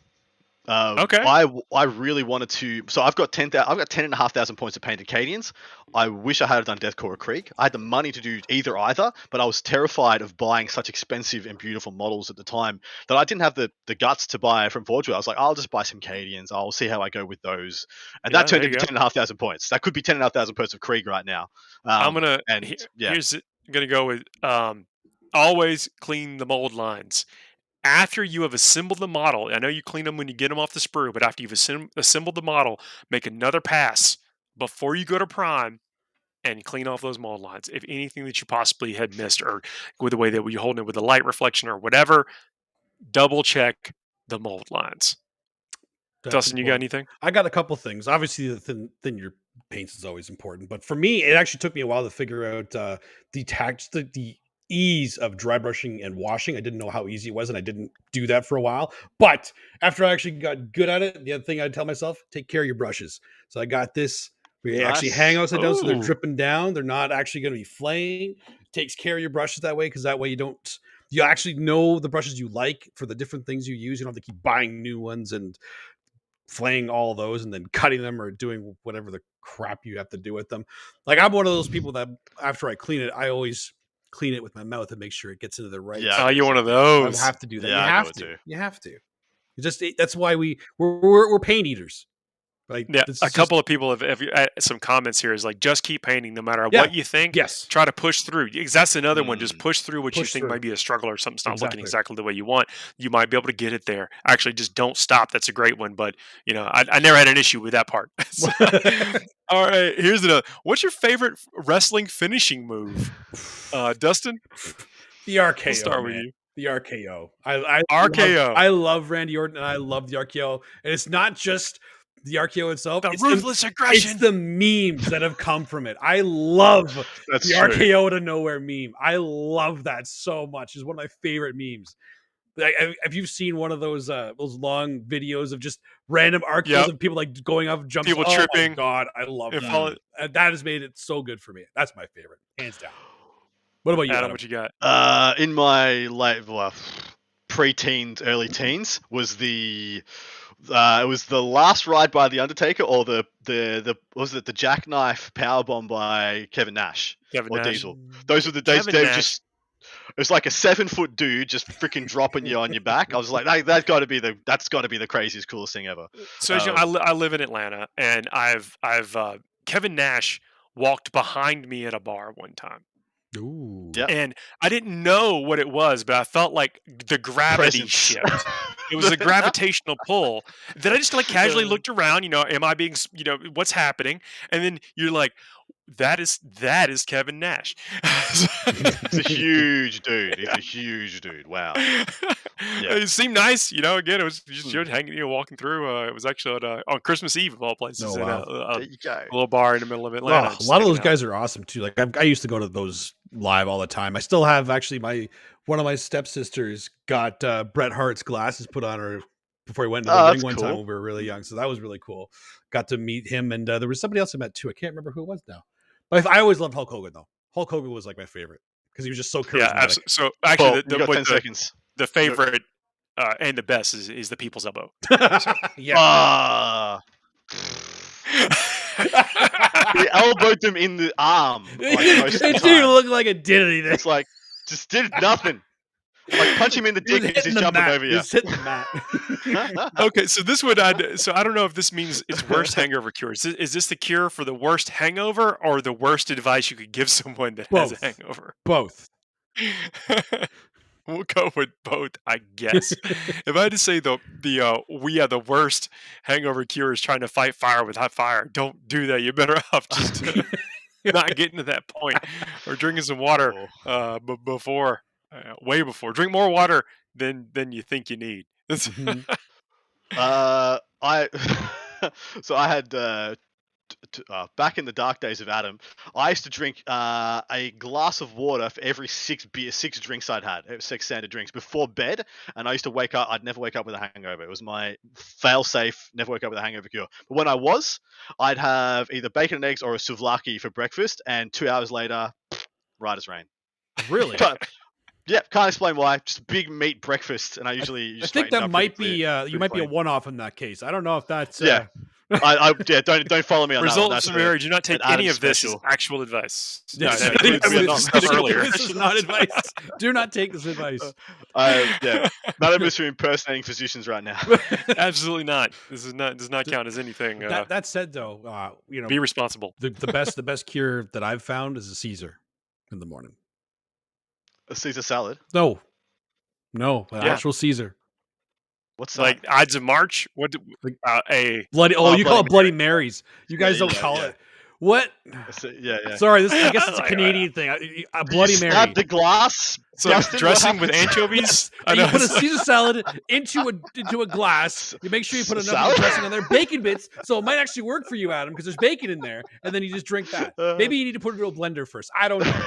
Speaker 1: Okay.
Speaker 2: I really wanted to. So I've got 10,500 points of Painted Cadians. I wish I had done Deathcore Creek. I had the money to do either, but I was terrified of buying such expensive and beautiful models at the time that I didn't have the guts to buy from Forge World. I was like, I'll just buy some Cadians. I'll see how I go with those. And that turned into 10,500 points. That could be 10,500 points of Krieg right now.
Speaker 1: Here's gonna go with always clean the mold lines. After you have assembled the model, I know you clean them when you get them off the sprue, but after you've assembled the model, make another pass before you go to prime and clean off those mold lines. If anything that you possibly had missed, or with the way that you're holding it with the light reflection or whatever, double check the mold lines. Dustin, you got anything?
Speaker 3: I got a couple things. Obviously, the thin your paints is always important, but for me, it actually took me a while to figure out the ease of dry brushing and washing. I didn't know how easy it was, and I didn't do that for a while. But after I actually got good at it, the other thing I'd tell myself, take care of your brushes. So I got this. We actually hang upside down, so they're dripping down. They're not actually going to be flaying. Takes care of your brushes that way, because that way you actually know the brushes you like for the different things you use. You don't have to keep buying new ones and flaying all those and then cutting them or doing whatever the crap you have to do with them. Like, I'm one of those people that after I clean it, I always clean it with my mouth and make sure it gets into the right.
Speaker 1: Yeah, you're one of those.
Speaker 3: I have to do that.
Speaker 2: Yeah,
Speaker 3: you have to. That's why we're paint eaters. Like,
Speaker 1: yeah, couple of people have some comments here is like, just keep painting no matter what you think.
Speaker 3: Yes.
Speaker 1: Try to push through. Because that's another one. Just push through what you think might be a struggle or something's not looking exactly the way you want. You might be able to get it there. Actually, just don't stop. That's a great one. But, I never had an issue with that part. So, all right, here's another. What's your favorite wrestling finishing move? Dustin?
Speaker 3: The RKO.
Speaker 1: We'll start with you.
Speaker 3: The RKO. I
Speaker 1: RKO.
Speaker 3: I love Randy Orton, and I love the RKO. And it's not just the RKO itself.
Speaker 1: The ruthless aggression.
Speaker 3: It's the memes that have come from it. I love the RKO to nowhere meme. I love that so much. It's one of my favorite memes. Like, have you seen one of those long videos of just random RKOs of people like going up, jumping,
Speaker 1: people tripping?
Speaker 3: Oh my God, I love that. That has made it so good for me. That's my favorite, hands down. What about you,
Speaker 1: Adam? What you got?
Speaker 2: In my pre-teens, early teens, was it was the last ride by the Undertaker, or the jackknife powerbomb by Kevin Nash or Diesel. Those were the days. They just, it was like a 7-foot dude just freaking dropping you on your back. I was like, that's got to be the craziest, coolest thing ever.
Speaker 1: So I live in Atlanta, and I've Kevin Nash walked behind me at a bar one time.
Speaker 3: Ooh.
Speaker 2: Yep.
Speaker 1: And I didn't know what it was, but I felt like the gravity shift. It was a gravitational pull that I just like casually looked around, am I being, what's happening? And then you're like, that is Kevin Nash.
Speaker 2: He's a huge dude. He's a huge dude. Wow. Yeah.
Speaker 1: It seemed nice, Again, it was just hanging, walking through. It was actually on Christmas Eve of all places,
Speaker 3: Oh, wow.
Speaker 1: in
Speaker 2: There you go.
Speaker 1: a little bar in the middle of Atlanta.
Speaker 3: A lot of those guys are awesome too. Like I used to go to those live all the time. I still have actually one of my stepsisters got Bret Hart's glasses put on her before he went into the ring one time when we were really young. So that was really cool. Got to meet him, and there was somebody else I met too. I can't remember who it was now. But I always loved Hulk Hogan though. Hulk Hogan was like my favorite because he was just so charismatic.
Speaker 1: Yeah, absolutely. So actually,
Speaker 2: you got 10 seconds.
Speaker 1: The favorite and the best is the People's Elbow.
Speaker 3: Yeah.
Speaker 2: He elbowed them in the arm.
Speaker 3: It didn't even look like it did anything.
Speaker 2: It's like just did nothing. Like punch him in the dick because he's jumping over you.
Speaker 3: He's hitting the mat.
Speaker 1: Okay, so this would so I don't know if this means it's worst hangover cure. Is this the cure for the worst hangover or the worst advice you could give someone that has a hangover?
Speaker 3: Both.
Speaker 1: We'll go with both, I guess. If I had to say the worst hangover cure is trying to fight fire with hot fire, don't do that. You're better off just not getting to that point or drinking some water before. Way before. Drink more water than you think you need.
Speaker 2: I had back in the dark days of Adam, I used to drink a glass of water for every 6 drinks I'd had, 6 standard drinks before bed, and I used to wake up. I'd never wake up with a hangover. It was my fail-safe, never wake up with a hangover cure. But when I'd have either bacon and eggs or a souvlaki for breakfast, and 2 hours later, right as rain.
Speaker 3: Really?
Speaker 2: Yeah, can't explain why. Just big meat breakfast, and I usually.
Speaker 3: I think that might be you might be a one-off in that case. I don't know if that's.
Speaker 2: Yeah. Don't follow me on
Speaker 1: Result
Speaker 2: that.
Speaker 1: Result summary: do not take any of this as actual advice.
Speaker 3: Yes.
Speaker 1: This
Speaker 3: is not advice. Do not take this advice.
Speaker 2: None of us are impersonating physicians right now.
Speaker 1: Absolutely not. This does not count as anything.
Speaker 3: That said, though,
Speaker 1: be responsible.
Speaker 3: The best cure that I've found is a Caesar in the morning.
Speaker 2: A Caesar salad?
Speaker 3: No, actual Caesar.
Speaker 2: What's that?
Speaker 1: Like Ides of March? What? A
Speaker 3: bloody? Oh, you call it Bloody Marys. You guys don't call it. What?
Speaker 2: Yeah.
Speaker 3: Sorry, I guess it's a Canadian thing. A Bloody Mary.
Speaker 2: Stab the glass.
Speaker 1: So dressing with anchovies.
Speaker 3: You put a Caesar salad into a glass. You make sure you put enough dressing on there. Bacon bits, so it might actually work for you, Adam, because there's bacon in there, and then you just drink that. Maybe you need to put it into a blender first. I don't know.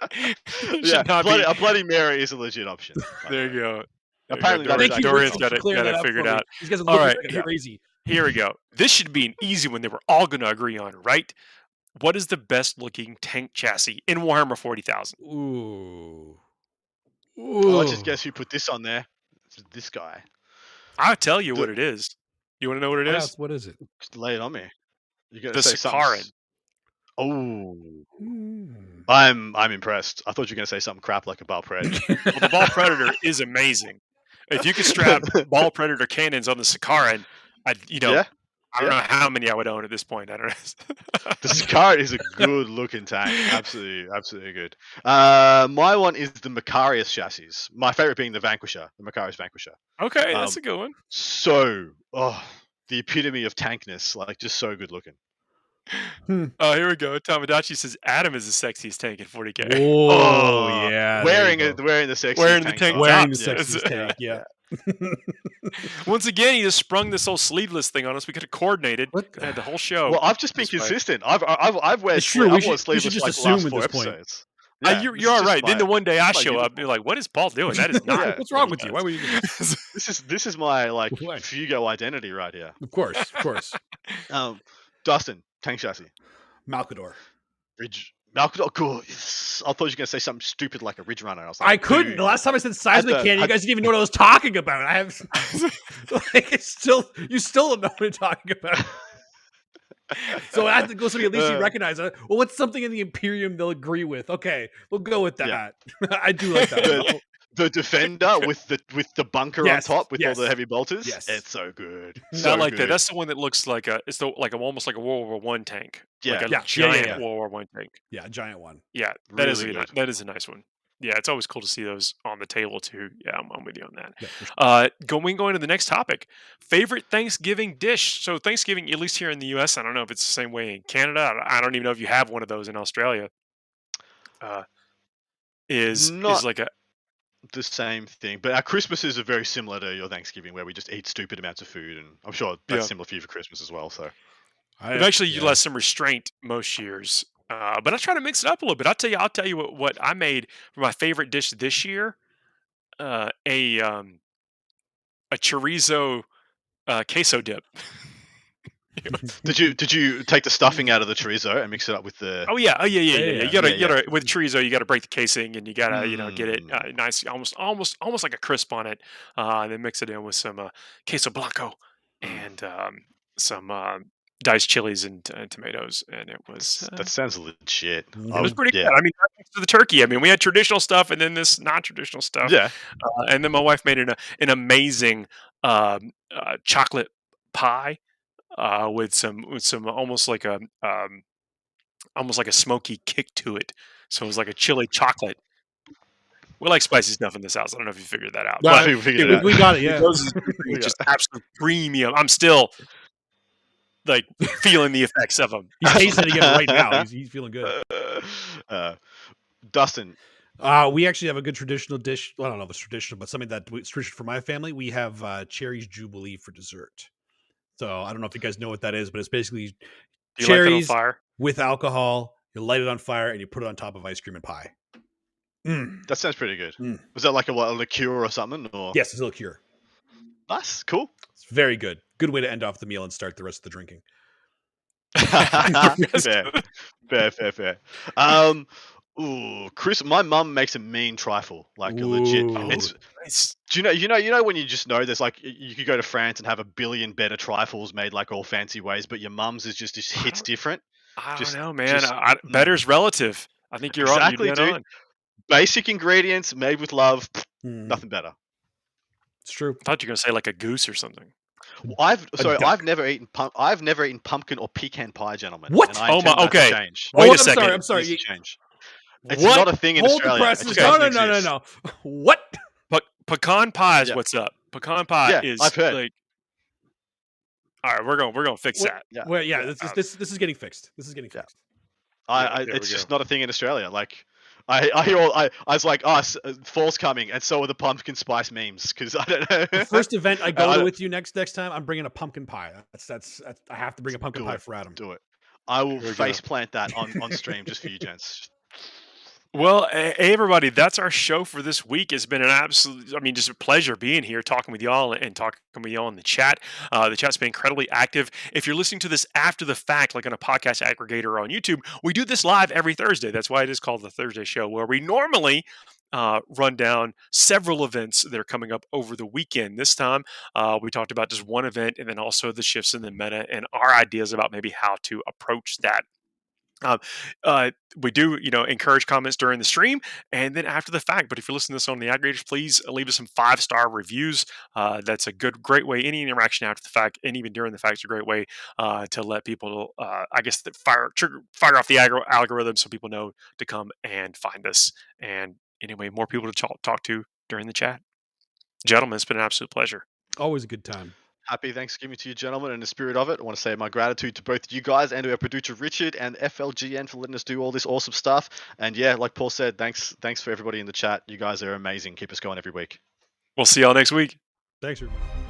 Speaker 2: A Bloody Mary is a legit option.
Speaker 1: There you go.
Speaker 2: Apparently,
Speaker 1: Dorian's got it figured out.
Speaker 3: These guys are
Speaker 1: all right,
Speaker 3: crazy.
Speaker 1: Here we go. This should be an easy one that we're all going to agree on, right? What is the best looking tank chassis in Warhammer 40,000?
Speaker 3: Ooh.
Speaker 2: Let's just guess who put this on there. It's this guy.
Speaker 1: I'll tell you what it is. You want to know what it is?
Speaker 3: What is it?
Speaker 2: Just lay it on me. You're gonna
Speaker 1: the
Speaker 2: say
Speaker 1: Sakaran.
Speaker 2: Oh, I'm impressed. I thought you were going to say something crap like a Ball Predator.
Speaker 1: Well, the Ball Predator is amazing. If you could strap Ball Predator cannons on the Sakaran, I don't know how many I would own at this point. I don't know.
Speaker 2: The Sakaran is a good looking tank. Absolutely good. My one is the Macarius chassis. My favorite being the Vanquisher, the Macarius Vanquisher.
Speaker 1: Okay, that's a good one.
Speaker 2: So, the epitome of tankness, like just so good looking.
Speaker 1: Oh, here we go. Tamagotchi says Adam is the sexiest tank in 40K.
Speaker 3: Oh yeah,
Speaker 2: wearing the sexiest tank.
Speaker 3: Wearing the sexiest tank. Yeah.
Speaker 1: Once again, he just sprung this whole sleeveless thing on us. We could have coordinated. Had the whole show.
Speaker 2: Well, I've just been consistent. I've worn sleeveless like the last 4 episodes.
Speaker 1: Yeah, you're all right. Then the one day I show up, you're like, "What is Paul doing? That is not.
Speaker 3: What's wrong with you? Why were you doing this?"
Speaker 2: This is my Fuego identity right here.
Speaker 3: Of course.
Speaker 2: Dustin, tank chassis.
Speaker 3: Malcador.
Speaker 2: Malcador, cool. Yes. I thought you were going to say something stupid like a Ridge Runner.
Speaker 3: I couldn't. The last time I said seismic cannon, you guys didn't even know what I was talking about. I have you still don't know what I'm talking about. So I have to go something at least you recognize it. Well, what's something in the Imperium they'll agree with? Okay, we'll go with that. Yeah. I do like that.
Speaker 2: The Defender with the bunker on top with all the heavy bolters.
Speaker 3: Yes.
Speaker 2: It's so good.
Speaker 1: I like that. That's the one that looks like almost like a World War I tank.
Speaker 2: Yeah.
Speaker 1: Like a giant World War I tank.
Speaker 3: Yeah, a giant one.
Speaker 1: Yeah, that is a nice one. Yeah, it's always cool to see those on the table too. Yeah, I'm with you on that.
Speaker 3: Yeah, for sure.
Speaker 1: Going to the next topic. Favorite Thanksgiving dish. So Thanksgiving, at least here in the U.S., I don't know if it's the same way in Canada. I don't even know if you have one of those in Australia. Uh, is
Speaker 2: Not
Speaker 1: like a
Speaker 2: the same thing, but our Christmases are very similar to your Thanksgiving, where we just eat stupid amounts of food, and I'm sure that's
Speaker 1: yeah.
Speaker 2: similar for you for Christmas as well. So
Speaker 1: We've actually
Speaker 3: Yeah.
Speaker 1: utilized some restraint most years, but I try to mix it up a little bit. I'll tell you what I made for my favorite dish this year. Uh, a um, a chorizo queso dip.
Speaker 2: did you take the stuffing out of the chorizo and mix it up with the?
Speaker 1: Oh yeah. You
Speaker 3: Yeah.
Speaker 1: gotta with chorizo, you gotta break the casing and you gotta get it
Speaker 2: Mm,
Speaker 1: nice, almost like a crisp on it, and then mix it in with some queso blanco
Speaker 2: mm.
Speaker 1: and some diced chilies and tomatoes, and
Speaker 2: That sounds legit.
Speaker 1: it was
Speaker 3: Mhm.
Speaker 1: pretty
Speaker 2: Yeah,
Speaker 1: good. I mean, that mixed with the turkey. I mean, we had traditional stuff and then this non-traditional stuff,
Speaker 2: yeah.
Speaker 1: and then my wife made an amazing chocolate pie with some almost like a smoky kick to it. So it was like a chili chocolate. We like spicy stuff in this house. I don't know if you figured that out,
Speaker 2: I
Speaker 1: but
Speaker 3: Uh,
Speaker 2: figured
Speaker 1: it
Speaker 2: it
Speaker 1: was
Speaker 2: out.
Speaker 3: we got it. Yeah.
Speaker 1: those
Speaker 2: We got
Speaker 1: just absolute premium. I'm still like feeling the effects of them.
Speaker 3: He's tasting it again right now.
Speaker 2: it.
Speaker 3: He's feeling good.
Speaker 2: uh, Dustin,
Speaker 3: We actually have a good traditional dish. Well, I don't know if it's traditional, but something it's traditional for my family. We have cherries jubilee for dessert. So I don't know if you guys know what that is, but it's basically
Speaker 1: Do you like that on
Speaker 3: cherries
Speaker 1: fire?
Speaker 3: with alcohol. You light it on fire and you put it on top of ice cream and pie.
Speaker 2: that sounds pretty good.
Speaker 3: Mm.
Speaker 2: Was that like a liqueur or something? Or
Speaker 3: Yes, it's a liqueur.
Speaker 2: nice, cool.
Speaker 3: It's very good. Good way to end off the meal and start the rest of the drinking.
Speaker 2: fair. Chris, my mum makes a mean trifle, like a legit.
Speaker 3: Ooh.
Speaker 2: It's
Speaker 1: Nice.
Speaker 2: do you know when you just know there's like you could go to France and have a billion better trifles made like all fancy ways, but your mum's is just hits different.
Speaker 1: I don't
Speaker 2: Just
Speaker 1: know, man.
Speaker 2: just
Speaker 1: Better's relative. I think you're
Speaker 2: exactly,
Speaker 1: dead
Speaker 2: dude.
Speaker 1: on.
Speaker 2: Basic ingredients made with love,
Speaker 3: Mm,
Speaker 2: nothing better.
Speaker 3: it's true.
Speaker 1: I thought you were gonna say like a goose or something.
Speaker 2: I've
Speaker 3: duck.
Speaker 2: I've never eaten pumpkin or pecan pie, gentlemen.
Speaker 3: What?
Speaker 2: And I
Speaker 1: Oh my.
Speaker 2: intend that to
Speaker 1: Okay.
Speaker 2: change.
Speaker 1: Wait a
Speaker 3: I'm
Speaker 1: second.
Speaker 3: sorry. I'm sorry.
Speaker 2: Needs to change. It's
Speaker 1: What?
Speaker 2: not a thing in
Speaker 3: Hold the
Speaker 2: Australia. It
Speaker 3: presses.
Speaker 2: just
Speaker 3: No,
Speaker 2: doesn't
Speaker 3: no.
Speaker 2: exist.
Speaker 3: What?
Speaker 1: Pecan pie is
Speaker 2: Yeah.
Speaker 1: what's up. Pecan pie
Speaker 2: Yeah,
Speaker 1: is
Speaker 2: I've heard.
Speaker 1: like. All right, we're gonna fix
Speaker 3: What?
Speaker 1: that.
Speaker 2: Yeah.
Speaker 3: Well, yeah.
Speaker 1: Yeah,
Speaker 3: This is getting fixed. This is getting
Speaker 2: Yeah.
Speaker 3: fixed.
Speaker 1: there
Speaker 2: It's
Speaker 1: we
Speaker 2: just
Speaker 1: go.
Speaker 2: not a thing in Australia. Like, I was like, fall's coming, and so are the pumpkin spice memes because I don't know.
Speaker 3: The first event I
Speaker 2: I
Speaker 3: go to
Speaker 2: don't-
Speaker 3: with you next time, I'm bringing a pumpkin pie. That's I have to bring a pumpkin
Speaker 2: Do
Speaker 3: pie
Speaker 2: it.
Speaker 3: for Adam.
Speaker 2: Do it. I will
Speaker 1: Here we go.
Speaker 2: face plant that on stream just for you, gents.
Speaker 1: Well, hey everybody, that's our show for this week. It's been an absolute, I mean, just a pleasure being here, talking with y'all and talking with y'all in the chat. The chat's been incredibly active. If you're listening to this after the fact, like on a podcast aggregator or on YouTube, we do this live every Thursday. That's why it is called the Thursday Show, where we normally run down several events that are coming up over the weekend. This time, we talked about just one event and then also the shifts in the meta and our ideas about maybe how to approach that. Um, we do, encourage comments during the stream and then after the fact. But if you're listening to this on the aggregators, please leave us some 5-star reviews. That's a great way. Any interaction after the fact and even during the fact is a great way to let people, I guess, that fire off the algorithm so people know to come and find us. And anyway, more people to talk to during the chat. Gentlemen, it's been an absolute pleasure.
Speaker 3: Always a good time.
Speaker 2: Happy Thanksgiving to you, gentlemen. In the spirit of it, I want to say my gratitude to both you guys and to our producer Richard and FLGN for letting us do all this awesome stuff. And yeah, like Paul said, thanks for everybody in the chat. You guys are amazing. Keep us going every week.
Speaker 1: We'll see y'all next week.
Speaker 3: Thanks, everybody.